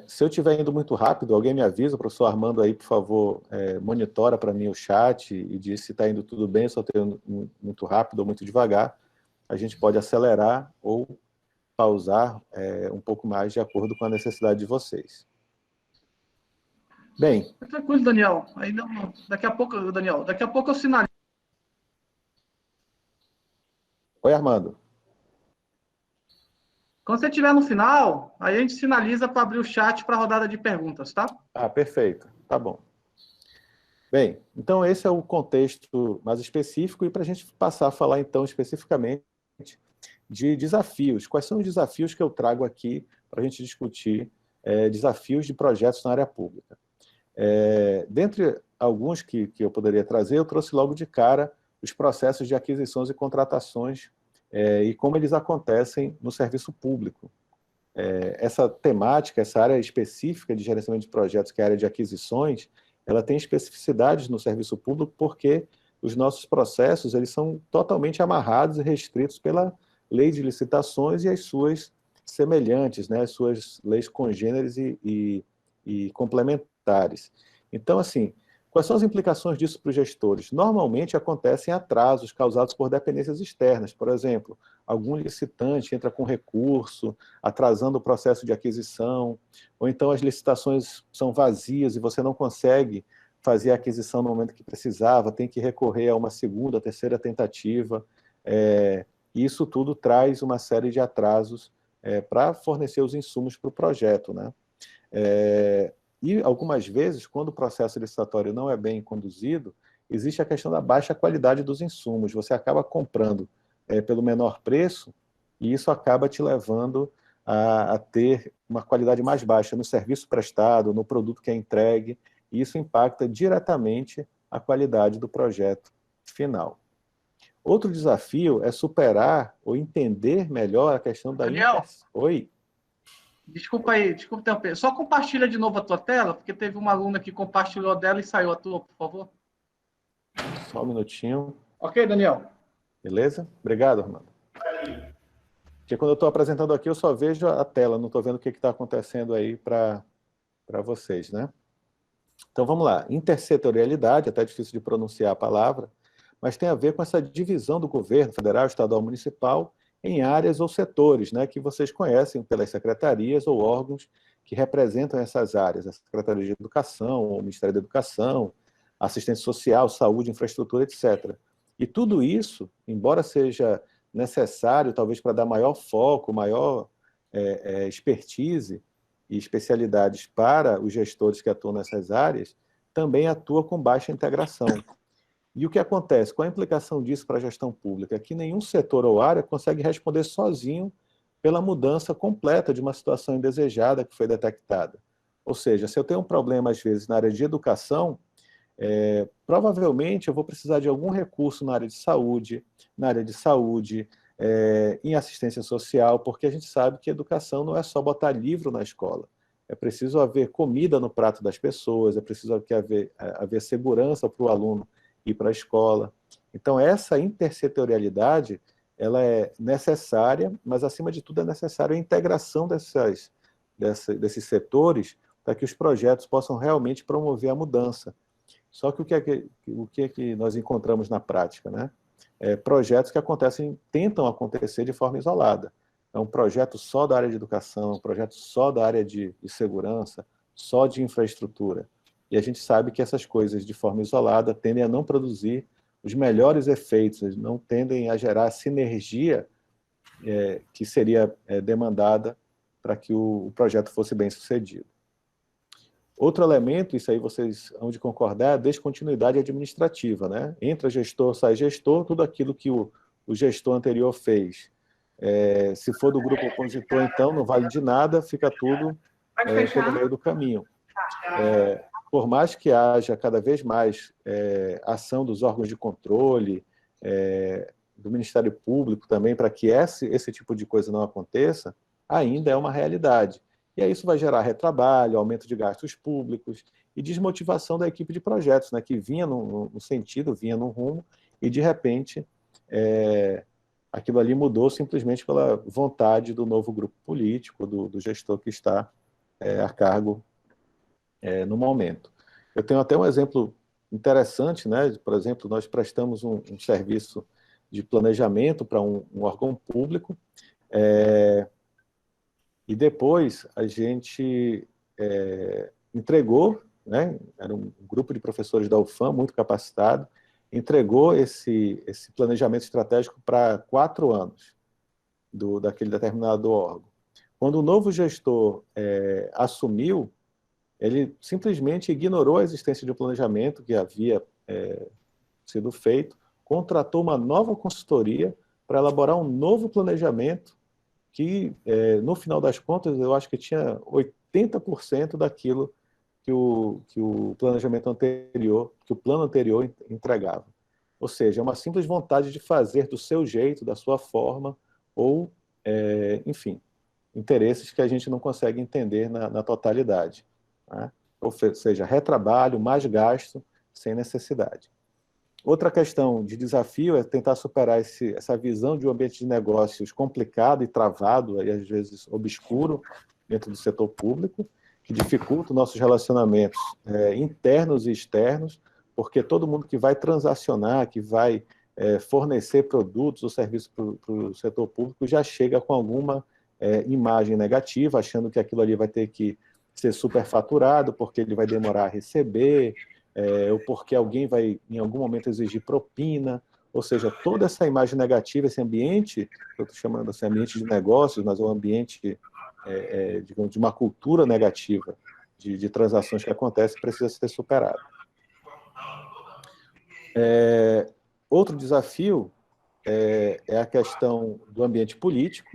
Se eu estiver indo muito rápido, alguém me avisa, o professor Armando aí, por favor, monitora para mim o chat e diz se está indo tudo bem, se eu estou indo muito rápido ou muito devagar, a gente pode acelerar ou pausar um pouco mais de acordo com a necessidade de vocês. Bem. Tranquilo, Daniel. Aí daqui a pouco, Daniel, daqui a pouco eu sinalizo. Oi, Armando. Quando você estiver no final, aí a gente sinaliza para abrir o chat para a rodada de perguntas, tá? Ah, perfeito. Tá bom. Bem, então esse é o contexto mais específico e para a gente passar a falar, então, especificamente de desafios. Quais são os desafios que eu trago aqui para a gente discutir desafios de projetos na área pública? Dentre alguns que eu poderia trazer, eu trouxe logo de cara os processos de aquisições e contratações e como eles acontecem no serviço público. Essa temática, essa área específica de gerenciamento de projetos, que é a área de aquisições, ela tem especificidades no serviço público porque os nossos processos eles são totalmente amarrados e restritos pela lei de licitações e as suas semelhantes, né, as suas leis congêneres e complementares. Então, assim, quais são as implicações disso para os gestores? Normalmente acontecem atrasos causados por dependências externas. Por exemplo, algum licitante entra com recurso, atrasando o processo de aquisição, ou então as licitações são vazias e você não consegue fazer a aquisição no momento que precisava, tem que recorrer a uma segunda, terceira tentativa. Isso tudo traz uma série de atrasos para fornecer os insumos para o projeto, né? E algumas vezes, quando o processo licitatório não é bem conduzido, existe a questão da baixa qualidade dos insumos. Você acaba comprando pelo menor preço e isso acaba te levando a ter uma qualidade mais baixa no serviço prestado, no produto que é entregue, e isso impacta diretamente a qualidade do projeto final. Outro desafio é superar ou entender melhor a questão da... Daniel? Oi? Desculpa aí, desculpa interromper. Só compartilha de novo a tua tela, porque teve uma aluna que compartilhou dela e saiu a tua, por favor. Só um minutinho. Ok, Daniel. Beleza? Obrigado, Armando. Porque quando eu estou apresentando aqui, eu só vejo a tela, não estou vendo o que está acontecendo aí para vocês, né? Então, vamos lá. Intersetorialidade, até difícil de pronunciar a palavra, mas tem a ver com essa divisão do governo federal, estadual, municipal, em áreas ou setores, né, que vocês conhecem pelas secretarias ou órgãos que representam essas áreas, a Secretaria de Educação, o Ministério da Educação, Assistência Social, Saúde, Infraestrutura, etc. E tudo isso, embora seja necessário, talvez para dar maior foco, maior expertise, e especialidades para os gestores que atuam nessas áreas, também atua com baixa integração. E o que acontece? Qual a implicação disso para a gestão pública? É que nenhum setor ou área consegue responder sozinho pela mudança completa de uma situação indesejada que foi detectada. Ou seja, se eu tenho um problema, às vezes, na área de educação, provavelmente eu vou precisar de algum recurso na área de saúde, em assistência social, porque a gente sabe que educação não é só botar livro na escola. É preciso haver comida no prato das pessoas, é preciso haver segurança para o aluno ir para a escola. Então, essa intersetorialidade, ela é necessária, mas, acima de tudo, é necessária a integração desses setores para que os projetos possam realmente promover a mudança. Só que o que é que nós encontramos na prática, né? Projetos que tentam acontecer de forma isolada. É um projeto só da área de educação, um projeto só da área de segurança, só de infraestrutura. E a gente sabe que essas coisas, de forma isolada, tendem a não produzir os melhores efeitos, não tendem a gerar a sinergia que seria demandada para que o projeto fosse bem sucedido. Outro elemento, isso aí vocês hão de concordar, é a descontinuidade administrativa, né? Entra gestor, sai gestor, tudo aquilo que o gestor anterior fez. Se for do grupo opositor, então, não vale de nada, fica tudo pelo meio do caminho. Por mais que haja cada vez mais ação dos órgãos de controle, do Ministério Público também, para que esse tipo de coisa não aconteça, ainda é uma realidade. E aí isso vai gerar retrabalho, aumento de gastos públicos e desmotivação da equipe de projetos, né, que vinha no sentido, vinha no rumo, e de repente aquilo ali mudou simplesmente pela vontade do novo grupo político, do gestor que está a cargo no momento. Eu tenho até um exemplo interessante, né? Por exemplo, nós prestamos um serviço de planejamento para um órgão público, e depois a gente entregou, né? Era um grupo de professores da UFAM, muito capacitado, entregou esse planejamento estratégico para 4 anos daquele determinado órgão. Quando o novo gestor assumiu, ele simplesmente ignorou a existência de um planejamento que havia sido feito, contratou uma nova consultoria para elaborar um novo planejamento que, no final das contas, eu acho que tinha 80% daquilo que o planejamento anterior, que o plano anterior entregava. Ou seja, é uma simples vontade de fazer do seu jeito, da sua forma, ou, enfim, interesses que a gente não consegue entender na totalidade. Né? Ou seja, retrabalho, mais gasto, sem necessidade. Outra questão de desafio é tentar superar essa visão de um ambiente de negócios complicado e travado, e às vezes obscuro, dentro do setor público, que dificulta nossos relacionamentos internos e externos, porque todo mundo que vai transacionar, que vai fornecer produtos ou serviços para o setor público já chega com alguma imagem negativa, achando que aquilo ali vai ter que ser superfaturado, porque ele vai demorar a receber, ou porque alguém vai, em algum momento, exigir propina. Ou seja, toda essa imagem negativa, esse ambiente, que eu estou chamando assim, ambiente de negócios, mas é um ambiente, digamos, de uma cultura negativa de transações que acontece, precisa ser superado. Outro desafio é a questão do ambiente político,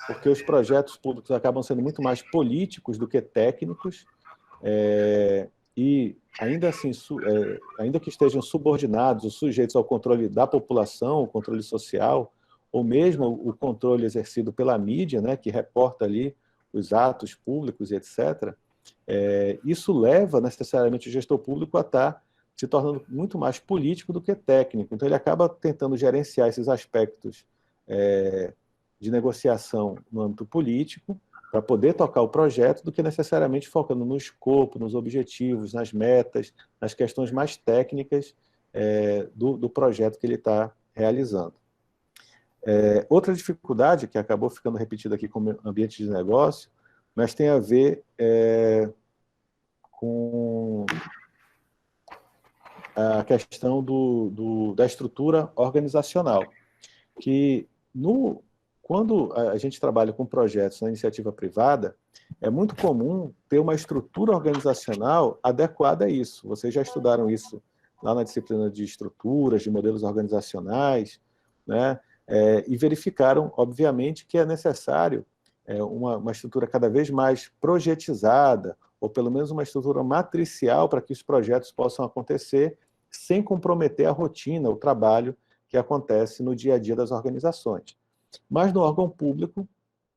porque os projetos públicos acabam sendo muito mais políticos do que técnicos, e ainda assim, ainda que estejam subordinados ou sujeitos ao controle da população, o controle social, ou mesmo o controle exercido pela mídia, né, que reporta ali os atos públicos e etc., isso leva necessariamente o gestor público a estar se tornando muito mais político do que técnico. Então, ele acaba tentando gerenciar esses aspectos de negociação no âmbito político, para poder tocar o projeto, do que necessariamente focando no escopo, nos objetivos, nas metas, nas questões mais técnicas do projeto que ele está realizando. Outra dificuldade, que acabou ficando repetida aqui como ambiente de negócio, mas tem a ver com a questão da estrutura organizacional, que quando a gente trabalha com projetos na iniciativa privada, é muito comum ter uma estrutura organizacional adequada a isso. Vocês já estudaram isso lá na disciplina de estruturas, de modelos organizacionais, né? E verificaram, obviamente, que é necessário uma estrutura cada vez mais projetizada, ou pelo menos uma estrutura matricial para que os projetos possam acontecer sem comprometer a rotina, o trabalho que acontece no dia a dia das organizações. Mas no órgão público,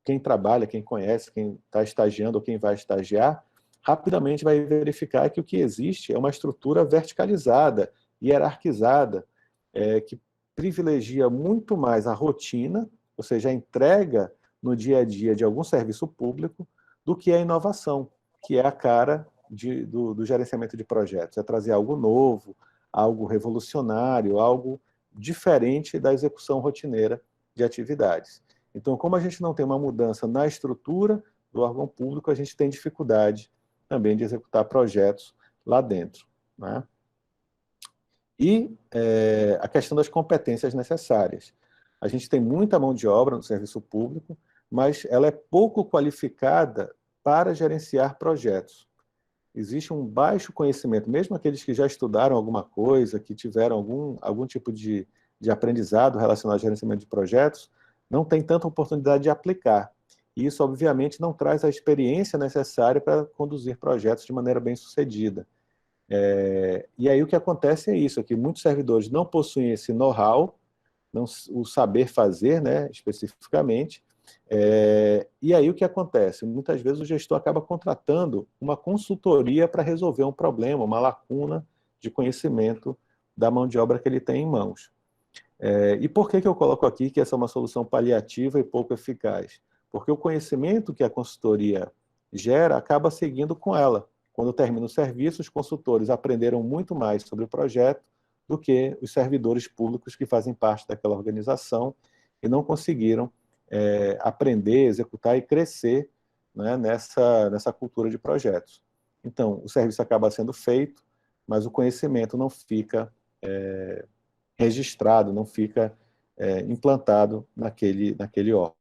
quem trabalha, quem conhece, quem está estagiando ou quem vai estagiar, rapidamente vai verificar que o que existe é uma estrutura verticalizada, hierarquizada, que privilegia muito mais a rotina, ou seja, a entrega no dia a dia de algum serviço público, do que a inovação, que é a cara do gerenciamento de projetos. É trazer algo novo, algo revolucionário, algo diferente da execução rotineira de atividades. Então, como a gente não tem uma mudança na estrutura do órgão público, a gente tem dificuldade também de executar projetos lá dentro, né? E a questão das competências necessárias. A gente tem muita mão de obra no serviço público, mas ela é pouco qualificada para gerenciar projetos. Existe um baixo conhecimento, mesmo aqueles que já estudaram alguma coisa, que tiveram algum tipo de aprendizado relacionado ao gerenciamento de projetos, não tem tanta oportunidade de aplicar. E isso, obviamente, não traz a experiência necessária para conduzir projetos de maneira bem-sucedida. E aí o que acontece é isso, é que muitos servidores não possuem esse know-how, o saber fazer, né, especificamente, e aí o que acontece? Muitas vezes o gestor acaba contratando uma consultoria para resolver um problema, uma lacuna de conhecimento da mão de obra que ele tem em mãos. E por que eu coloco aqui que essa é uma solução paliativa e pouco eficaz? Porque o conhecimento que a consultoria gera acaba seguindo com ela. Quando termina o serviço, os consultores aprenderam muito mais sobre o projeto do que os servidores públicos que fazem parte daquela organização e não conseguiram aprender, executar e crescer, né, nessa cultura de projetos. Então, o serviço acaba sendo feito, mas o conhecimento não fica registrado, não fica implantado naquele órgão.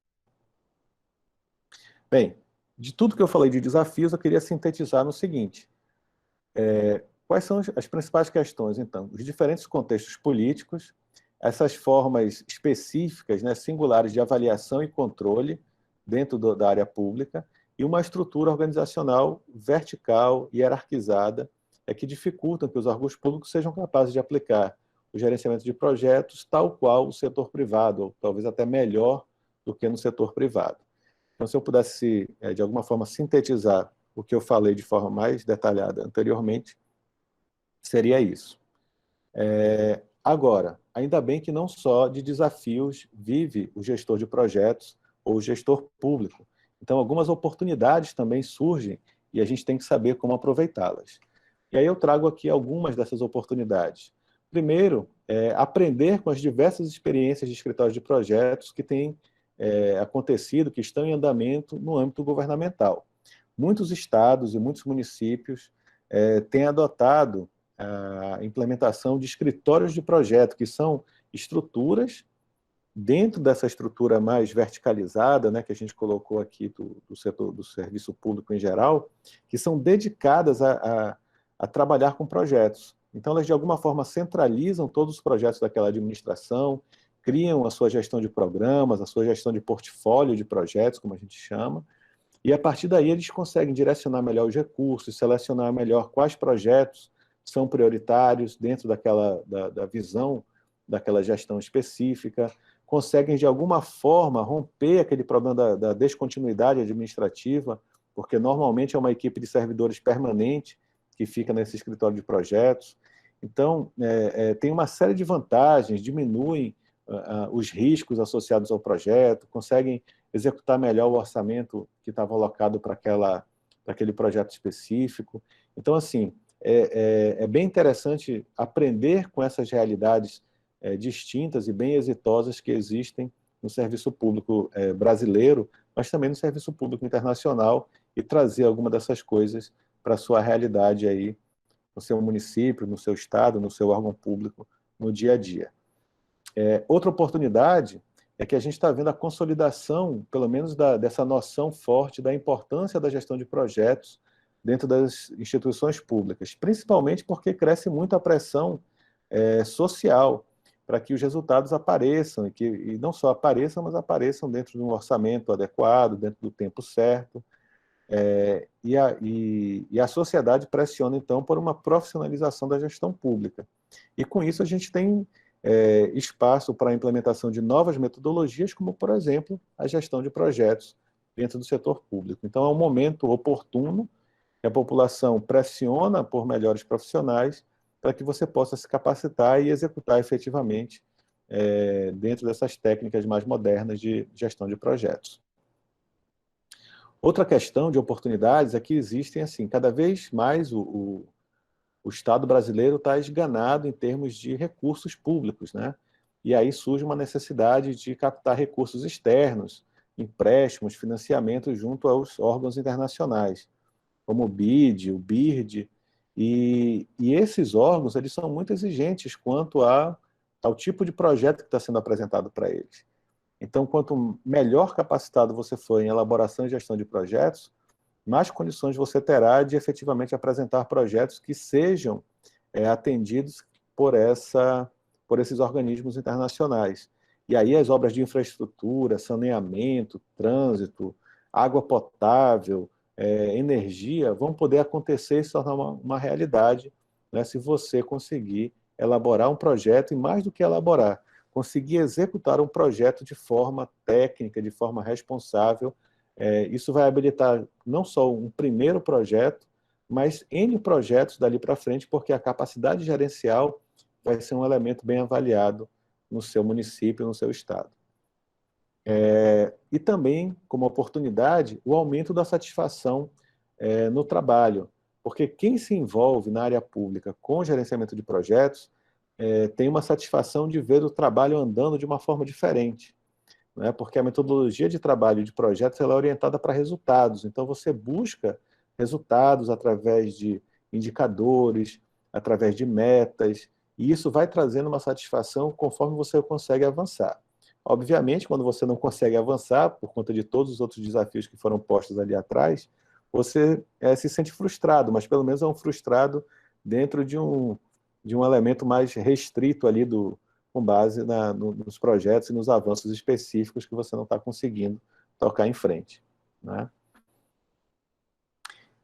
Bem, de tudo que eu falei de desafios, eu queria sintetizar no seguinte. Quais são as principais questões, então? Os diferentes contextos políticos, essas formas específicas, né, singulares de avaliação e controle dentro da área pública e uma estrutura organizacional vertical e hierarquizada que dificultam que os órgãos públicos sejam capazes de aplicar o gerenciamento de projetos tal qual o setor privado, ou talvez até melhor do que no setor privado. Então, se eu pudesse, de alguma forma, sintetizar o que eu falei de forma mais detalhada anteriormente, seria isso. Agora, ainda bem que não só de desafios vive o gestor de projetos ou o gestor público. Então, algumas oportunidades também surgem e a gente tem que saber como aproveitá-las. E aí eu trago aqui algumas dessas oportunidades. Primeiro, aprender com as diversas experiências de escritórios de projetos que têm acontecido, que estão em andamento no âmbito governamental. Muitos estados e muitos municípios têm adotado a implementação de escritórios de projeto, que são estruturas dentro dessa estrutura mais verticalizada, né, que a gente colocou aqui do setor do serviço público em geral, que são dedicadas a trabalhar com projetos. Então, elas, de alguma forma, centralizam todos os projetos daquela administração, criam a sua gestão de programas, a sua gestão de portfólio de projetos, como a gente chama, e, a partir daí, eles conseguem direcionar melhor os recursos, selecionar melhor quais projetos são prioritários dentro da visão daquela gestão específica, conseguem, de alguma forma, romper aquele problema da descontinuidade administrativa, porque, normalmente, é uma equipe de servidores permanente que fica nesse escritório de projetos. Então, tem uma série de vantagens, diminuem os riscos associados ao projeto, conseguem executar melhor o orçamento que estava alocado para aquele projeto específico. Então, assim, é bem interessante aprender com essas realidades distintas e bem exitosas que existem no serviço público brasileiro, mas também no serviço público internacional, e trazer alguma dessas coisas para a sua realidade aí, no seu município, no seu estado, no seu órgão público, no dia a dia. Outra oportunidade é que a gente está vendo a consolidação, pelo menos dessa noção forte da importância da gestão de projetos dentro das instituições públicas, principalmente porque cresce muito a pressão social para que os resultados apareçam, e não só apareçam, mas apareçam dentro de um orçamento adequado, dentro do tempo certo. E a sociedade pressiona, então, por uma profissionalização da gestão pública. E, com isso, a gente tem espaço para a implementação de novas metodologias, como, por exemplo, a gestão de projetos dentro do setor público. Então, é um momento oportuno que a população pressiona por melhores profissionais para que você possa se capacitar e executar efetivamente dentro dessas técnicas mais modernas de gestão de projetos. Outra questão de oportunidades é que existem, assim, cada vez mais o Estado brasileiro está esganado em termos de recursos públicos, né? E aí surge uma necessidade de captar recursos externos, empréstimos, financiamentos junto aos órgãos internacionais, como o BID, o BIRD, e esses órgãos eles são muito exigentes quanto ao tipo de projeto que está sendo apresentado para eles. Então, quanto melhor capacitado você for em elaboração e gestão de projetos, mais condições você terá de efetivamente apresentar projetos que sejam atendidos por esses organismos internacionais. E aí as obras de infraestrutura, saneamento, trânsito, água potável, energia, vão poder acontecer e se tornar uma realidade, né, se você conseguir elaborar um projeto, e mais do que elaborar, conseguir executar um projeto de forma técnica, de forma responsável. Isso vai habilitar não só um primeiro projeto, mas N projetos dali para frente, porque a capacidade gerencial vai ser um elemento bem avaliado no seu município, no seu estado. E também, como oportunidade, o aumento da satisfação no trabalho, porque quem se envolve na área pública com gerenciamento de projetos tem uma satisfação de ver o trabalho andando de uma forma diferente, né? Porque a metodologia de trabalho de projetos ela é orientada para resultados, então você busca resultados através de indicadores, através de metas, e isso vai trazendo uma satisfação conforme você consegue avançar. Obviamente, quando você não consegue avançar, por conta de todos os outros desafios que foram postos ali atrás, você se sente frustrado, mas pelo menos é um frustrado dentro de um elemento mais restrito ali com base nos projetos e nos avanços específicos que você não está conseguindo tocar em frente, né?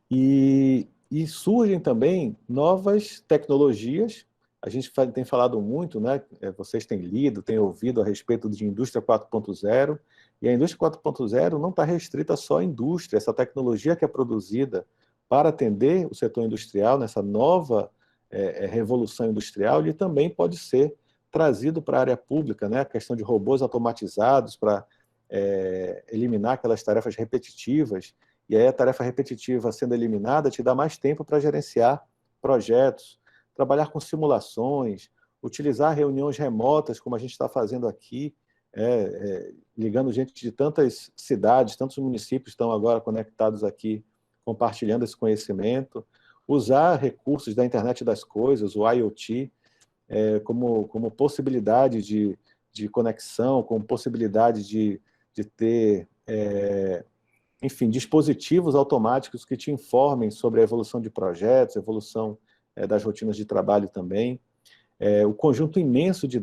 E surgem também novas tecnologias. A gente tem falado muito, né? Vocês têm lido, têm ouvido a respeito de indústria 4.0, e a indústria 4.0 não está restrita só à indústria. Essa tecnologia que é produzida para atender o setor industrial, nessa nova revolução industrial, ele também pode ser trazido para a área pública, né? A questão de robôs automatizados para eliminar aquelas tarefas repetitivas, e aí a tarefa repetitiva sendo eliminada te dá mais tempo para gerenciar projetos, trabalhar com simulações, utilizar reuniões remotas, como a gente está fazendo aqui, ligando gente de tantas cidades, tantos municípios estão agora conectados aqui, compartilhando esse conhecimento, usar recursos da internet das coisas, o IoT, como possibilidade de conexão, como possibilidade de ter, enfim, dispositivos automáticos que te informem sobre a evolução de projetos, a evolução das rotinas de trabalho também. O conjunto imenso de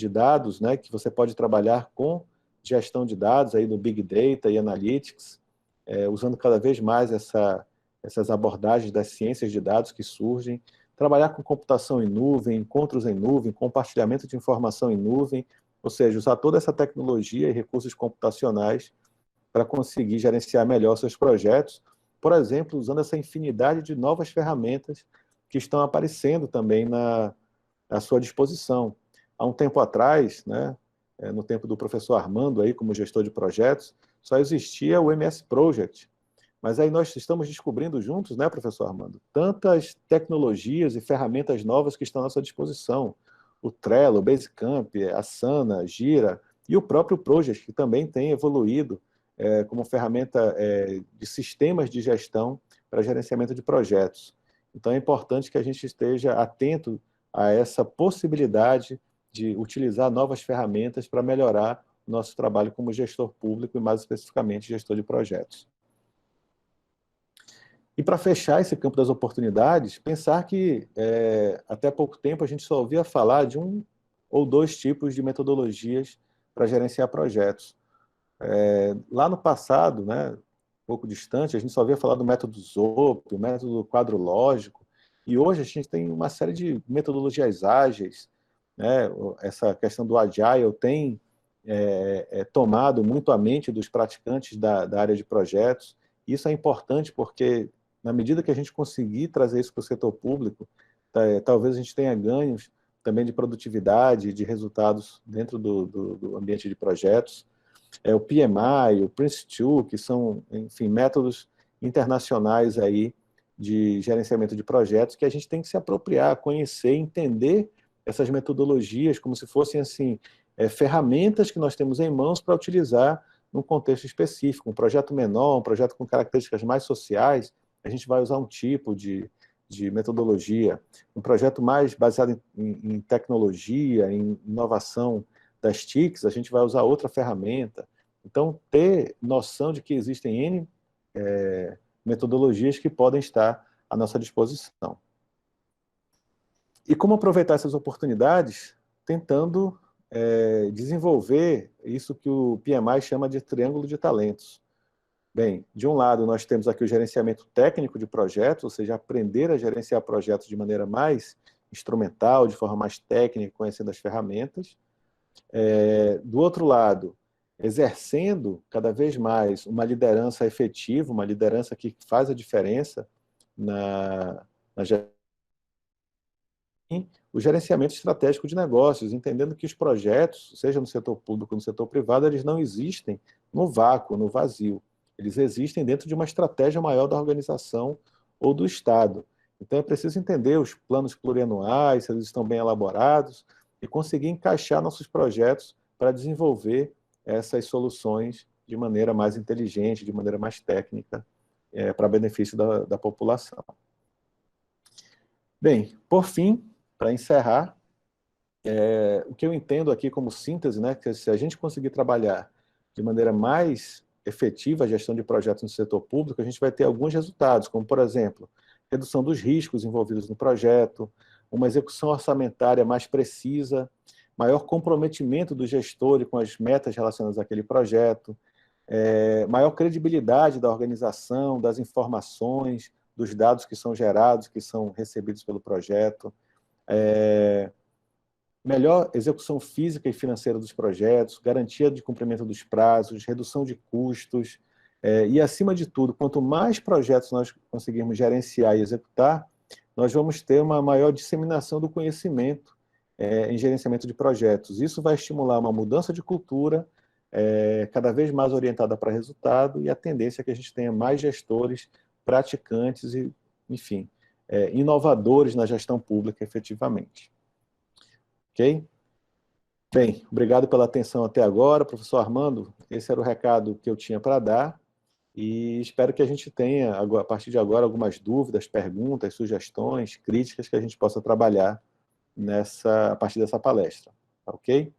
dados, né, que você pode trabalhar com gestão de dados aí no Big Data e Analytics, usando cada vez mais essas abordagens das ciências de dados que surgem, trabalhar com computação em nuvem, encontros em nuvem, compartilhamento de informação em nuvem, ou seja, usar toda essa tecnologia e recursos computacionais para conseguir gerenciar melhor seus projetos, por exemplo, usando essa infinidade de novas ferramentas que estão aparecendo também à sua disposição. Há um tempo atrás, né, no tempo do professor Armando, aí, como gestor de projetos, só existia o MS Project. Mas aí nós estamos descobrindo juntos, né, professor Armando, tantas tecnologias e ferramentas novas que estão à nossa disposição. O Trello, o Basecamp, a Asana, a Gira e o próprio Project, que também tem evoluído como ferramenta de sistemas de gestão para gerenciamento de projetos. Então é importante que a gente esteja atento a essa possibilidade de utilizar novas ferramentas para melhorar o nosso trabalho como gestor público e, mais especificamente, gestor de projetos. E para fechar esse campo das oportunidades, pensar que até pouco tempo a gente só ouvia falar de um ou dois tipos de metodologias para gerenciar projetos. Lá no passado, né, um pouco distante, a gente só ouvia falar do método ZOP, o método quadro lógico, e hoje a gente tem uma série de metodologias ágeis, né, essa questão do Agile tem tomado muito a mente dos praticantes da área de projetos. Isso é importante porque, na medida que a gente conseguir trazer isso para o setor público, talvez a gente tenha ganhos também de produtividade, de resultados dentro do ambiente de projetos. O PMI, o Prince2, que são, enfim, métodos internacionais aí de gerenciamento de projetos que a gente tem que se apropriar, conhecer, entender essas metodologias como se fossem, assim, ferramentas que nós temos em mãos para utilizar num contexto específico. Um projeto menor, um projeto com características mais sociais, a gente vai usar um tipo de metodologia. Um projeto mais baseado em tecnologia, em inovação das TICs, a gente vai usar outra ferramenta. Então, ter noção de que existem N metodologias que podem estar à nossa disposição. E como aproveitar essas oportunidades? Tentando desenvolver isso que o PMI chama de triângulo de talentos. Bem, de um lado, nós temos aqui o gerenciamento técnico de projetos, ou seja, aprender a gerenciar projetos de maneira mais instrumental, de forma mais técnica, conhecendo as ferramentas. Do outro lado, exercendo cada vez mais uma liderança efetiva, uma liderança que faz a diferença o gerenciamento estratégico de negócios, entendendo que os projetos, seja no setor público ou no setor privado, eles não existem no vácuo, no vazio. Eles existem dentro de uma estratégia maior da organização ou do Estado. Então é preciso entender os planos plurianuais, se eles estão bem elaborados, e conseguir encaixar nossos projetos para desenvolver essas soluções de maneira mais inteligente, de maneira mais técnica, para benefício da população. Bem, por fim, para encerrar, o que eu entendo aqui como síntese, né, que se a gente conseguir trabalhar de maneira mais efetiva a gestão de projetos no setor público, a gente vai ter alguns resultados, como, por exemplo, redução dos riscos envolvidos no projeto, uma execução orçamentária mais precisa, maior comprometimento do gestor com as metas relacionadas àquele projeto, maior credibilidade da organização, das informações, dos dados que são gerados, que são recebidos pelo projeto, melhor execução física e financeira dos projetos, garantia de cumprimento dos prazos, redução de custos, e, acima de tudo, quanto mais projetos nós conseguirmos gerenciar e executar, nós vamos ter uma maior disseminação do conhecimento em gerenciamento de projetos. Isso vai estimular uma mudança de cultura, cada vez mais orientada para resultado, e a tendência é que a gente tenha mais gestores, praticantes e, enfim, inovadores na gestão pública efetivamente. Ok? Bem, obrigado pela atenção até agora, professor Armando. Esse era o recado que eu tinha para dar e espero que a gente tenha, a partir de agora, algumas dúvidas, perguntas, sugestões, críticas que a gente possa trabalhar a partir dessa palestra. Tá, ok?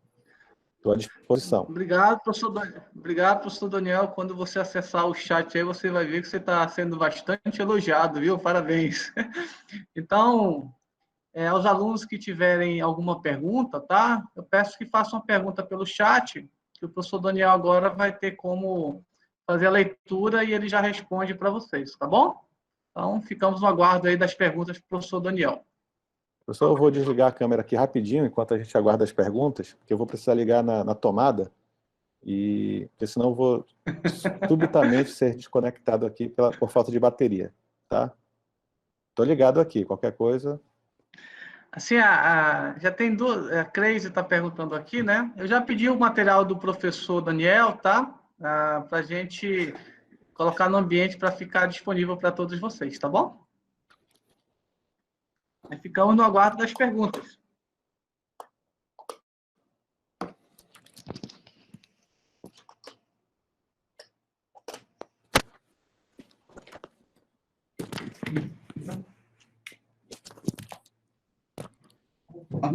Estou à disposição. Obrigado, professor Daniel. Quando você acessar o chat aí, você vai ver que você está sendo bastante elogiado, viu? Parabéns. Então, aos alunos que tiverem alguma pergunta, tá? Eu peço que façam uma pergunta pelo chat, que o professor Daniel agora vai ter como fazer a leitura e ele já responde para vocês, tá bom? Então, ficamos no aguardo aí das perguntas do professor Daniel. Professor, eu vou desligar a câmera aqui rapidinho, enquanto a gente aguarda as perguntas, porque eu vou precisar ligar na tomada, porque senão eu vou subitamente ser desconectado aqui por falta de bateria, tá? Estou ligado aqui, qualquer coisa... Assim, já tem duas... A Cleise está perguntando aqui, né? Eu já pedi o material do professor Daniel, tá? Para a gente colocar no ambiente para ficar disponível para todos vocês, tá bom? Aí ficamos no aguardo das perguntas.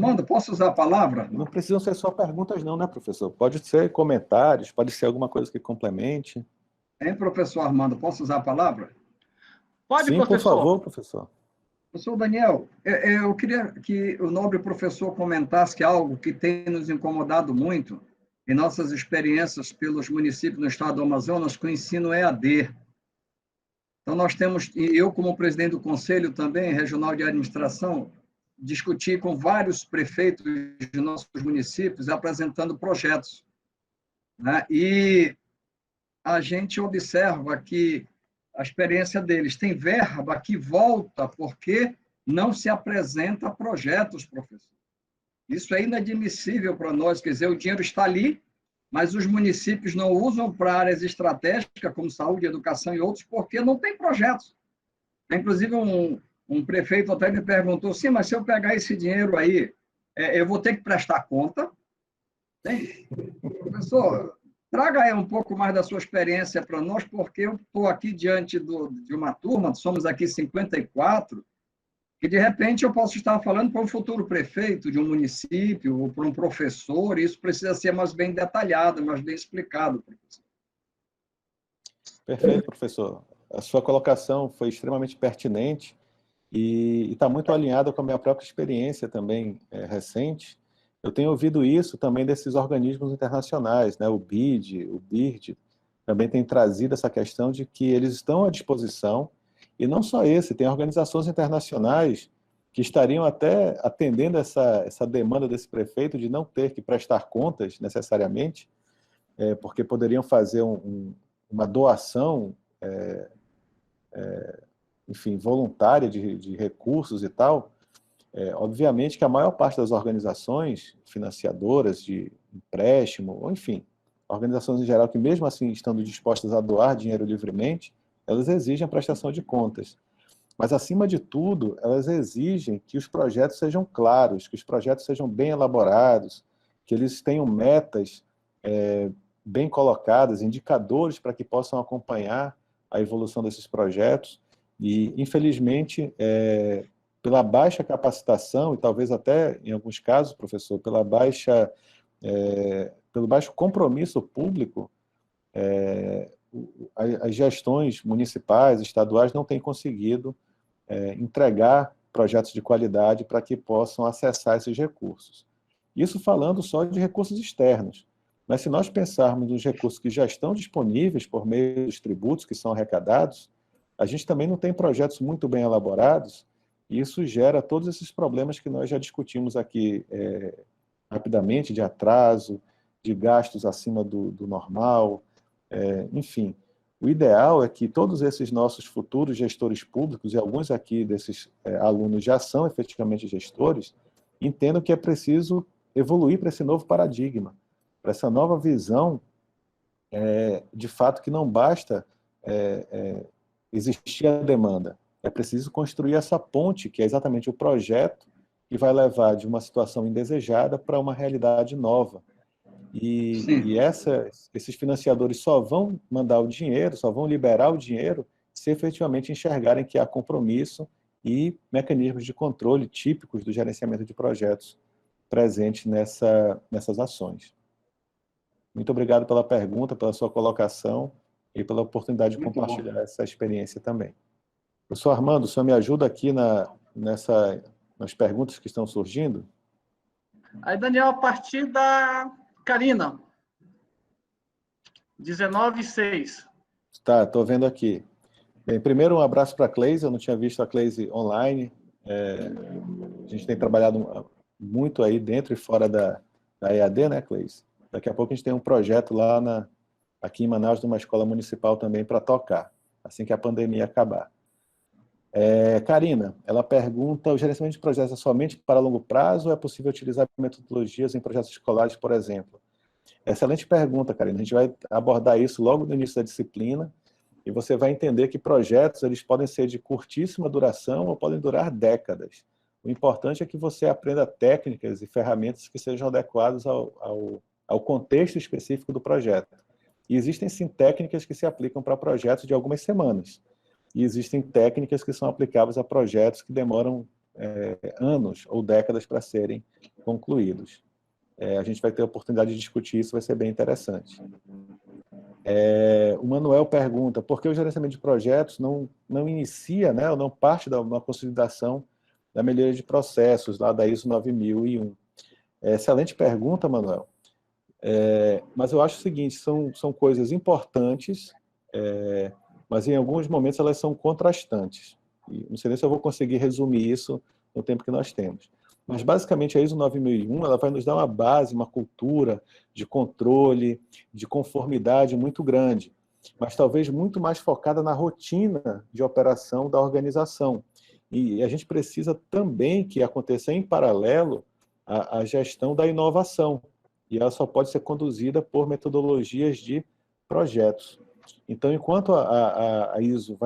Armando, posso usar a palavra? Não precisam ser só perguntas não, né, professor? Pode ser comentários, pode ser alguma coisa que complemente. Hein, professor Armando, posso usar a palavra? Pode, Sim, professor. por favor, professor. Professor Daniel, eu queria que o nobre professor comentasse algo que tem nos incomodado muito em nossas experiências pelos municípios no estado do Amazonas com o ensino EAD. Então, nós temos, e eu como presidente do Conselho também, regional de administração, discuti com vários prefeitos de nossos municípios apresentando projetos, né? E a gente observa que a experiência deles tem verba que volta porque não se apresenta projetos, professor. Isso é inadmissível para nós, quer dizer, o dinheiro está ali, mas os municípios não usam para áreas estratégicas, como saúde, educação e outros, porque não tem projetos. Inclusive, um prefeito até me perguntou, sim, mas se eu pegar esse dinheiro aí, eu vou ter que prestar conta? Professor, traga aí um pouco mais da sua experiência para nós, porque eu estou aqui diante de uma turma, somos aqui 54, e de repente eu posso estar falando para um futuro prefeito de um município, ou para um professor, e isso precisa ser mais bem detalhado, mais bem explicado, professor. Perfeito, professor. A sua colocação foi extremamente pertinente e está muito alinhada com a minha própria experiência também recente. Eu tenho ouvido isso também desses organismos internacionais, né? O BID, o BIRD, também tem trazido essa questão de que eles estão à disposição, e não só esse, tem organizações internacionais que estariam até atendendo essa demanda desse prefeito de não ter que prestar contas necessariamente, porque poderiam fazer uma doação, enfim, voluntária de recursos e tal. Obviamente que a maior parte das organizações financiadoras de empréstimo, ou enfim, organizações em geral que mesmo assim estando dispostas a doar dinheiro livremente, elas exigem a prestação de contas. Mas, acima de tudo, elas exigem que os projetos sejam claros, que os projetos sejam bem elaborados, que eles tenham metas bem colocadas, indicadores para que possam acompanhar a evolução desses projetos. E, infelizmente, pela baixa capacitação, e talvez até, em alguns casos, professor, pelo baixo compromisso público, as gestões municipais, estaduais, não têm conseguido entregar projetos de qualidade para que possam acessar esses recursos. Isso falando só de recursos externos. Mas se nós pensarmos nos recursos que já estão disponíveis por meio dos tributos que são arrecadados, a gente também não tem projetos muito bem elaborados, e isso gera todos esses problemas que nós já discutimos aqui rapidamente, de atraso, de gastos acima do normal, enfim. O ideal é que todos esses nossos futuros gestores públicos, e alguns aqui desses alunos já são efetivamente gestores, entendam que é preciso evoluir para esse novo paradigma, para essa nova visão, de fato, que não basta existir a demanda. É preciso construir essa ponte, que é exatamente o projeto que vai levar de uma situação indesejada para uma realidade nova. E esses financiadores só vão mandar o dinheiro, só vão liberar o dinheiro, se efetivamente enxergarem que há compromisso e mecanismos de controle típicos do gerenciamento de projetos presentes nessas ações. Muito obrigado pela pergunta, pela sua colocação e pela oportunidade de compartilhar essa experiência também. Professor Armando, o senhor me ajuda aqui nas perguntas que estão surgindo? Aí, Daniel, a partir da Karina, 19:06. Tá, estou vendo aqui. Bem, primeiro, um abraço para a Cleise. Eu não tinha visto a Cleise online. A gente tem trabalhado muito aí dentro e fora da EAD, né, Cleise? Daqui a pouco a gente tem um projeto lá aqui em Manaus, numa escola municipal também para tocar, assim que a pandemia acabar. Karina, ela pergunta, o gerenciamento de projetos é somente para longo prazo ou é possível utilizar metodologias em projetos escolares, por exemplo? Excelente pergunta, Karina. A gente vai abordar isso logo no início da disciplina e você vai entender que projetos eles podem ser de curtíssima duração ou podem durar décadas. O importante é que você aprenda técnicas e ferramentas que sejam adequadas ao contexto específico do projeto. E existem, sim, técnicas que se aplicam para projetos de algumas semanas. E existem técnicas que são aplicáveis a projetos que demoram anos ou décadas para serem concluídos. A gente vai ter a oportunidade de discutir isso, vai ser bem interessante. O Manuel pergunta por que o gerenciamento de projetos não inicia, né, ou não parte da uma consolidação da melhoria de processos, lá da ISO 9001. Excelente pergunta, Manuel. Mas eu acho o seguinte, são coisas importantes, mas em alguns momentos elas são contrastantes. E não sei nem se eu vou conseguir resumir isso no tempo que nós temos. Mas, basicamente, a ISO 9001 ela vai nos dar uma base, uma cultura de controle, de conformidade muito grande, mas talvez muito mais focada na rotina de operação da organização. E a gente precisa também que aconteça em paralelo a gestão da inovação, e ela só pode ser conduzida por metodologias de projetos. Então, enquanto a ISO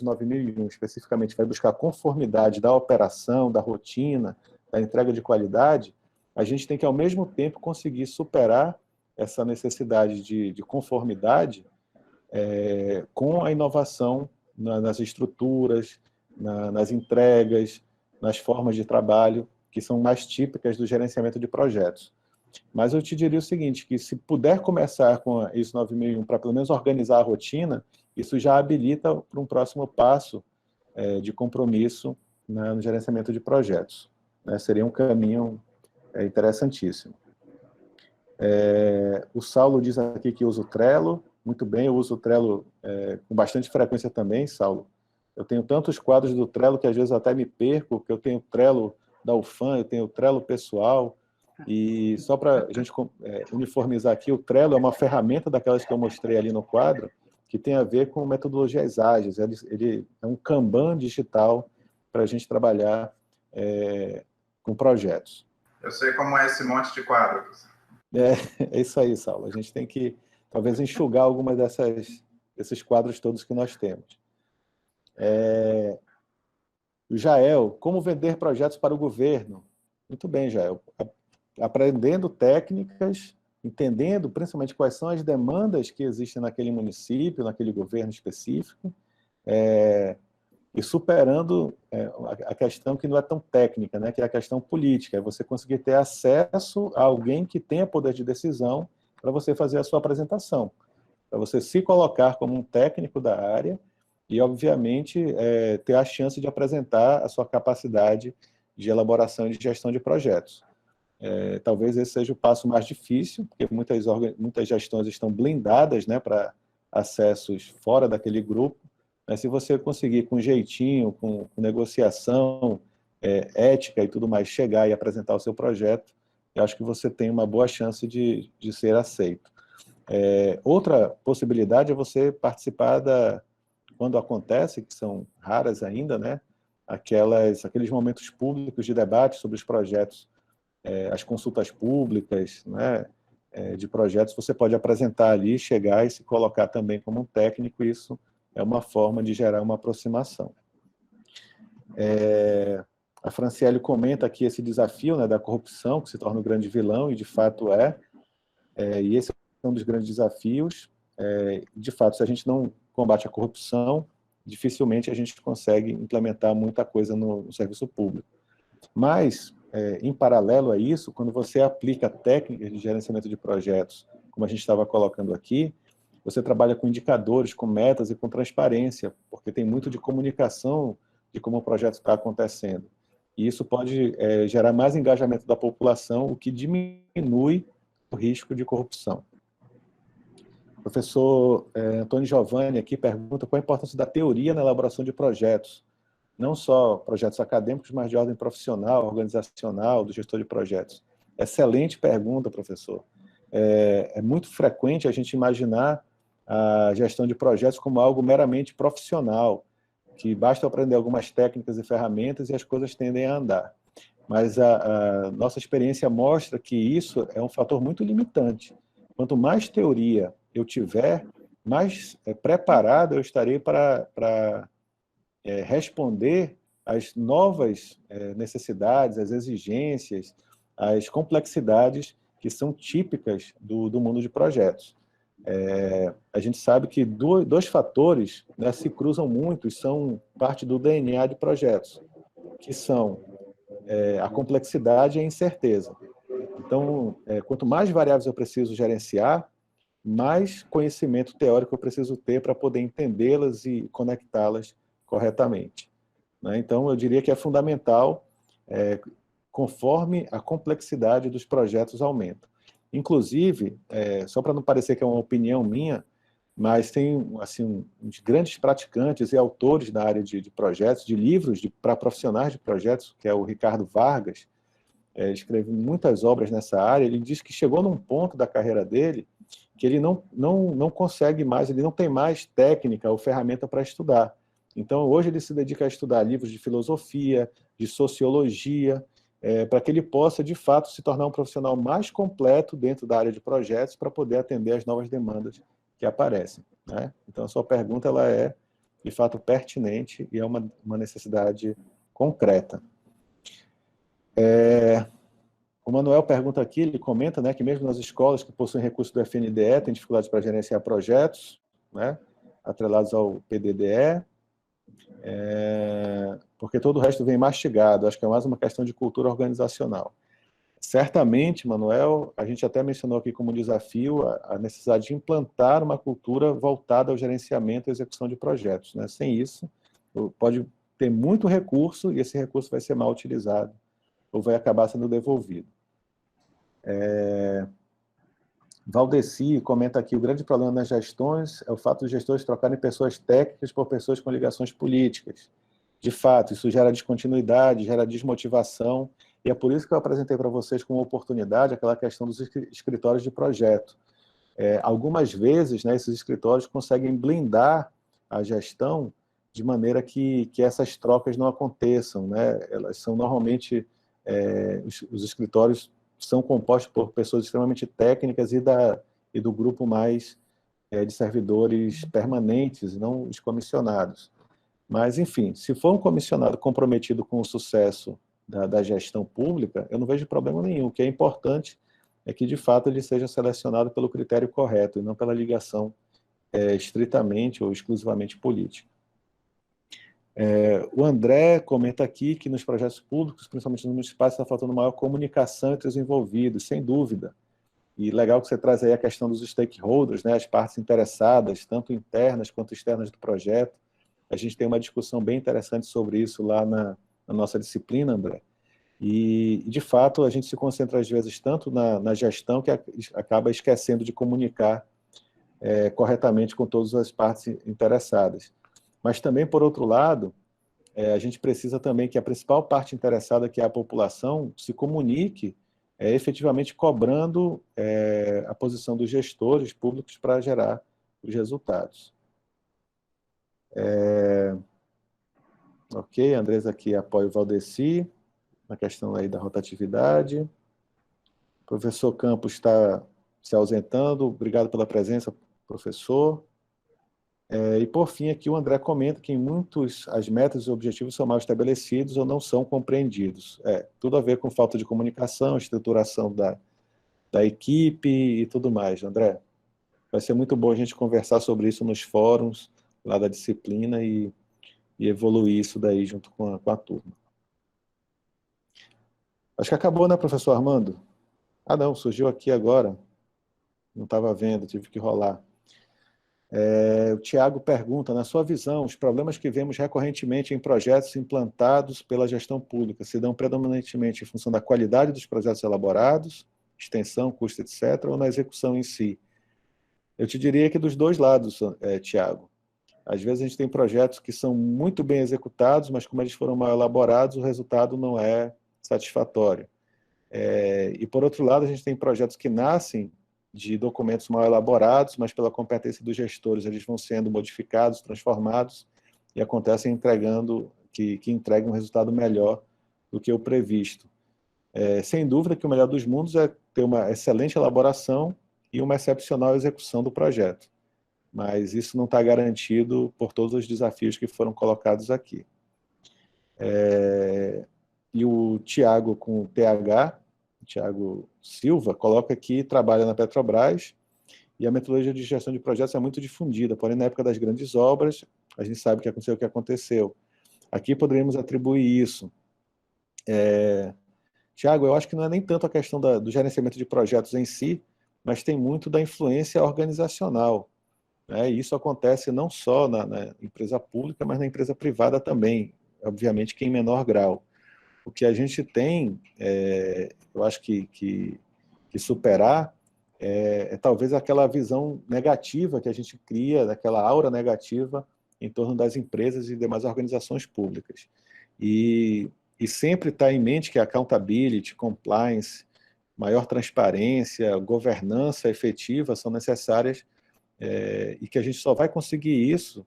9001 especificamente vai buscar a conformidade da operação, da rotina, da entrega de qualidade, a gente tem que, ao mesmo tempo, conseguir superar essa necessidade de conformidade com a inovação nas estruturas, nas entregas, nas formas de trabalho, que são mais típicas do gerenciamento de projetos. Mas eu te diria o seguinte, que se puder começar com a ISO 9001 para pelo menos organizar a rotina, isso já habilita para um próximo passo de compromisso no gerenciamento de projetos. Seria um caminho interessantíssimo. O Saulo diz aqui que usa o Trello. Muito bem, eu uso o Trello com bastante frequência também, Saulo. Eu tenho tantos quadros do Trello que às vezes eu até me perco, porque eu tenho o Trello da UFAM, eu tenho o Trello pessoal. E só para a gente uniformizar aqui, o Trello é uma ferramenta daquelas que eu mostrei ali no quadro, que tem a ver com metodologias ágeis. Ele é um Kanban digital para a gente trabalhar com projetos. Eu sei como é esse monte de quadros. É isso aí, Saulo. A gente tem que, talvez, enxugar algumas desses quadros todos que nós temos. O Jael, como vender projetos para o governo? Muito bem, Jael. Aprendendo técnicas, entendendo principalmente quais são as demandas que existem naquele município, naquele governo específico, e superando a questão que não é tão técnica, né, que é a questão política, é você conseguir ter acesso a alguém que tenha poder de decisão para você fazer a sua apresentação, para você se colocar como um técnico da área e, obviamente, ter a chance de apresentar a sua capacidade de elaboração e de gestão de projetos. Talvez esse seja o passo mais difícil, porque muitas gestões estão blindadas, né, para acessos fora daquele grupo, mas se você conseguir com jeitinho, com negociação, ética e tudo mais, chegar e apresentar o seu projeto, eu acho que você tem uma boa chance de ser aceito. Outra possibilidade é você participar quando acontece, que são raras ainda, né, aqueles momentos públicos de debate sobre os projetos, as consultas públicas, né, de projetos, você pode apresentar ali, chegar e se colocar também como um técnico, e isso é uma forma de gerar uma aproximação. A Franciele comenta aqui esse desafio, né, da corrupção, que se torna um grande vilão, e de fato e esse é um dos grandes desafios. De fato, se a gente não combate a corrupção, dificilmente a gente consegue implementar muita coisa no serviço público. Mas, em paralelo a isso, quando você aplica técnicas de gerenciamento de projetos, como a gente estava colocando aqui, você trabalha com indicadores, com metas e com transparência, porque tem muito de comunicação de como o projeto está acontecendo. E isso pode gerar mais engajamento da população, o que diminui o risco de corrupção. O professor Antônio Giovanni aqui pergunta qual a importância da teoria na elaboração de projetos, não só projetos acadêmicos, mas de ordem profissional, organizacional, do gestor de projetos. Excelente pergunta, professor. É muito frequente a gente imaginar a gestão de projetos como algo meramente profissional, que basta aprender algumas técnicas e ferramentas e as coisas tendem a andar. Mas a nossa experiência mostra que isso é um fator muito limitante. Quanto mais teoria eu tiver, mais preparado eu estarei para responder às novas necessidades, às exigências, às complexidades que são típicas do mundo de projetos. A gente sabe que dois fatores, né, se cruzam muito e são parte do DNA de projetos. que são a complexidade e a incerteza. Então, quanto mais variáveis eu preciso gerenciar, mais conhecimento teórico eu preciso ter para poder entendê-las e conectá-las corretamente, né? Então, eu diria que é fundamental, conforme a complexidade dos projetos aumenta. Inclusive, só para não parecer que é uma opinião minha, mas tem assim, uns grandes praticantes e autores na área de projetos, de livros para profissionais de projetos, que é o Ricardo Vargas, escreve muitas obras nessa área. Ele diz que chegou num ponto da carreira dele que ele não consegue mais, ele não tem mais técnica ou ferramenta para estudar. Então, hoje ele se dedica a estudar livros de filosofia, de sociologia, para que ele possa, de fato, se tornar um profissional mais completo dentro da área de projetos para poder atender às novas demandas que aparecem, né? Então, a sua pergunta ela é, de fato, pertinente e é uma necessidade concreta. O Manuel pergunta aqui, ele comenta, né, que mesmo nas escolas que possuem recursos do FNDE, tem dificuldades para gerenciar projetos, né, atrelados ao PDDE, porque todo o resto vem mastigado. Acho que é mais uma questão de cultura organizacional. Certamente, Manuel, a gente até mencionou aqui como desafio a necessidade de implantar uma cultura voltada ao gerenciamento e execução de projetos, né? Sem isso, pode ter muito recurso e esse recurso vai ser mal utilizado ou vai acabar sendo devolvido. Valdeci comenta aqui, o grande problema nas gestões é o fato de gestores trocarem pessoas técnicas por pessoas com ligações políticas. De fato, isso gera descontinuidade, gera desmotivação, e é por isso que eu apresentei para vocês como oportunidade aquela questão dos escritórios de projeto. Algumas vezes, né, esses escritórios conseguem blindar a gestão de maneira que essas trocas não aconteçam, né? Elas são normalmente, os escritórios são compostos por pessoas extremamente técnicas e do grupo mais de servidores permanentes, não os comissionados. Mas, enfim, se for um comissionado comprometido com o sucesso da gestão pública, eu não vejo problema nenhum. O que é importante é que, de fato, ele seja selecionado pelo critério correto e não pela ligação estritamente ou exclusivamente política. O André comenta aqui que nos projetos públicos, principalmente nos municipais, está faltando maior comunicação entre os envolvidos, sem dúvida. E legal que você traz aí a questão dos stakeholders, né, as partes interessadas, tanto internas quanto externas do projeto. A gente tem uma discussão bem interessante sobre isso lá na nossa disciplina, André. E, de fato, a gente se concentra, às vezes, tanto na gestão que acaba esquecendo de comunicar corretamente com todas as partes interessadas. Mas também, por outro lado, a gente precisa também que a principal parte interessada, que é a população, se comunique efetivamente cobrando a posição dos gestores públicos para gerar os resultados. Ok, Andresa aqui apoia o Valdeci, na questão aí da rotatividade. O professor Campos está se ausentando, obrigado pela presença, professor. E, por fim, aqui o André comenta que em muitos as metas e objetivos são mal estabelecidos ou não são compreendidos. Tudo a ver com falta de comunicação, estruturação da equipe e tudo mais, André. Vai ser muito bom a gente conversar sobre isso nos fóruns lá da disciplina e evoluir isso daí junto com a turma. Acho que acabou, né, professor Armando? Ah, não, surgiu aqui agora. Não estava vendo, tive que rolar. O Tiago pergunta, na sua visão, os problemas que vemos recorrentemente em projetos implantados pela gestão pública se dão predominantemente em função da qualidade dos projetos elaborados, extensão, custo, etc., ou na execução em si? Eu te diria que dos dois lados, Tiago. Às vezes a gente tem projetos que são muito bem executados, mas como eles foram mal elaborados, o resultado não é satisfatório. E, por outro lado, a gente tem projetos que nascem de documentos mal elaborados, mas pela competência dos gestores, eles vão sendo modificados, transformados, e acontecem que entregam um resultado melhor do que o previsto. Sem dúvida que o melhor dos mundos é ter uma excelente elaboração e uma excepcional execução do projeto. Mas isso não está garantido por todos os desafios que foram colocados aqui. E o Tiago, com TH, Tiago Silva, coloca aqui, trabalha na Petrobras, e a metodologia de gestão de projetos é muito difundida, porém, na época das grandes obras, a gente sabe o que aconteceu. Aqui poderíamos atribuir isso Tiago, eu acho que não é nem tanto a questão do gerenciamento de projetos em si, mas tem muito da influência organizacional, né? E isso acontece não só na empresa pública, mas na empresa privada também, obviamente que em menor grau. O que a gente tem, eu acho que superar talvez aquela visão negativa que a gente cria, daquela aura negativa em torno das empresas e demais organizações públicas. E sempre estar em mente que accountability, compliance, maior transparência, governança efetiva são necessárias e que a gente só vai conseguir isso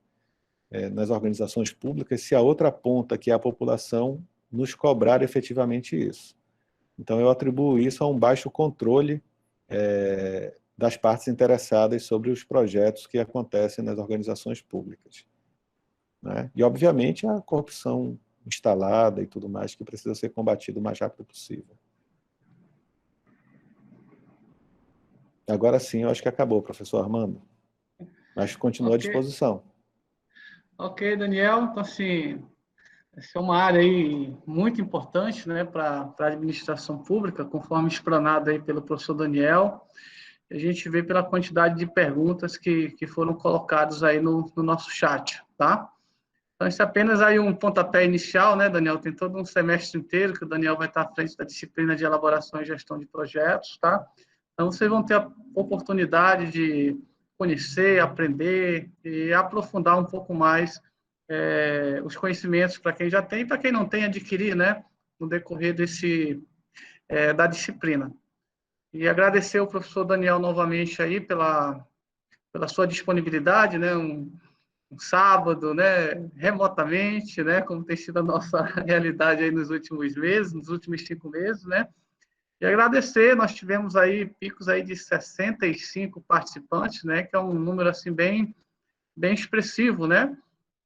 nas organizações públicas se a outra ponta, que é a população, nos cobrar efetivamente isso. Então, eu atribuo isso a um baixo controle das partes interessadas sobre os projetos que acontecem nas organizações públicas, né? E, obviamente, a corrupção instalada e tudo mais, que precisa ser combatido o mais rápido possível. Agora sim, eu acho que acabou, professor Armando. Mas continua à disposição. Ok, Daniel. Então, assim, essa é uma área aí muito importante, né, para a administração pública, conforme explanado aí pelo professor Daniel. A gente vê pela quantidade de perguntas que foram colocadas aí no nosso chat, tá? Então, isso é apenas aí um pontapé inicial, né, Daniel? Tem todo um semestre inteiro que o Daniel vai estar à frente da disciplina de elaboração e gestão de projetos, tá? Então, vocês vão ter a oportunidade de conhecer, aprender e aprofundar um pouco mais os conhecimentos para quem já tem e para quem não tem, adquirir, né, no decorrer da disciplina. E agradecer ao professor Daniel novamente aí pela sua disponibilidade, né, um sábado, né, remotamente, né, como tem sido a nossa realidade aí nos últimos meses, nos últimos 5 meses, né, e agradecer, nós tivemos aí picos aí de 65 participantes, né, que é um número, assim, bem expressivo, né,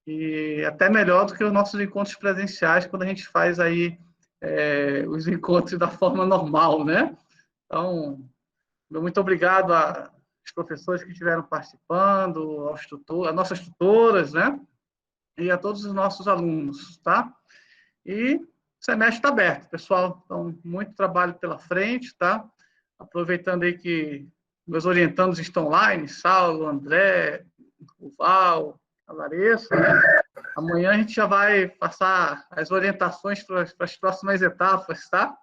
e até melhor do que os nossos encontros presenciais, quando a gente faz aí os encontros da forma normal, né. Então, muito obrigado aos professores que estiveram participando, às nossas tutoras, né? E a todos os nossos alunos, tá? E o semestre está aberto, pessoal. Então, muito trabalho pela frente, tá? Aproveitando aí que meus orientandos estão online, Saulo, André, o Val, a Larissa, né? Amanhã a gente já vai passar as orientações para as próximas etapas, tá?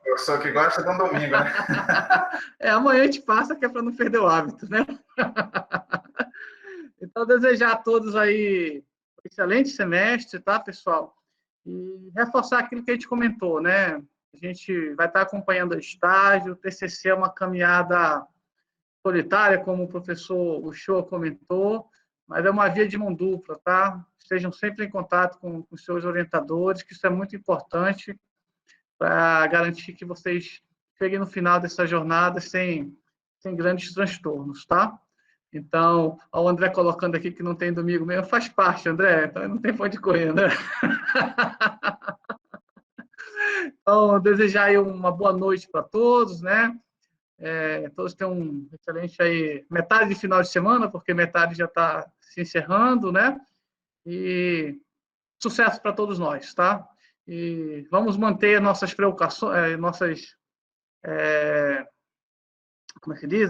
Professor que gosta de um domingo, né? Amanhã a gente passa, que é para não perder o hábito, né? Então, desejar a todos aí um excelente semestre, tá, pessoal? E reforçar aquilo que a gente comentou, né? A gente vai estar acompanhando o estágio, o TCC é uma caminhada solitária, como o professor Uchoa comentou, mas é uma via de mão dupla, tá? Estejam sempre em contato com os seus orientadores, que isso é muito importante para garantir que vocês cheguem no final dessa jornada sem grandes transtornos, tá? Então, o André colocando aqui que não tem domingo mesmo, faz parte, André, então não tem pra onde correr, né? Então, desejar aí uma boa noite para todos, né? Todos tenham um excelente aí, metade de final de semana, porque metade já está se encerrando, né? E sucesso para todos nós, tá? E vamos manter nossas preocupações, como é que diz?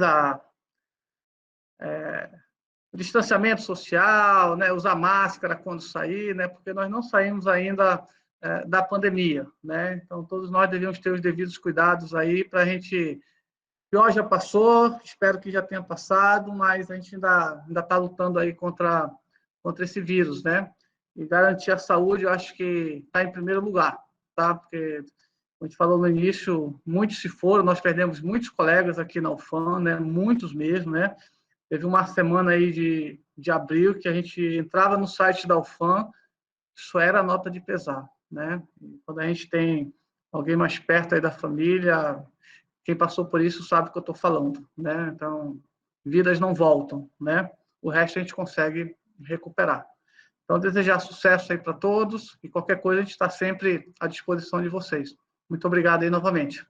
O distanciamento social, né? Usar máscara quando sair, né? Porque nós não saímos ainda da pandemia, né? Então, todos nós devíamos ter os devidos cuidados aí para a gente... O pior já passou, espero que já tenha passado, mas a gente ainda está lutando aí contra esse vírus, né? E garantir a saúde, eu acho que está em primeiro lugar, tá? Porque, como a gente falou no início, muitos se foram, nós perdemos muitos colegas aqui na UFAM, né? Muitos mesmo, né? Teve uma semana aí de abril que a gente entrava no site da UFAM, isso era nota de pesar, né? E quando a gente tem alguém mais perto aí da família, quem passou por isso sabe o que eu estou falando, né? Então, vidas não voltam, né? O resto a gente consegue recuperar. Então, desejar sucesso aí para todos e qualquer coisa a gente está sempre à disposição de vocês. Muito obrigado aí novamente.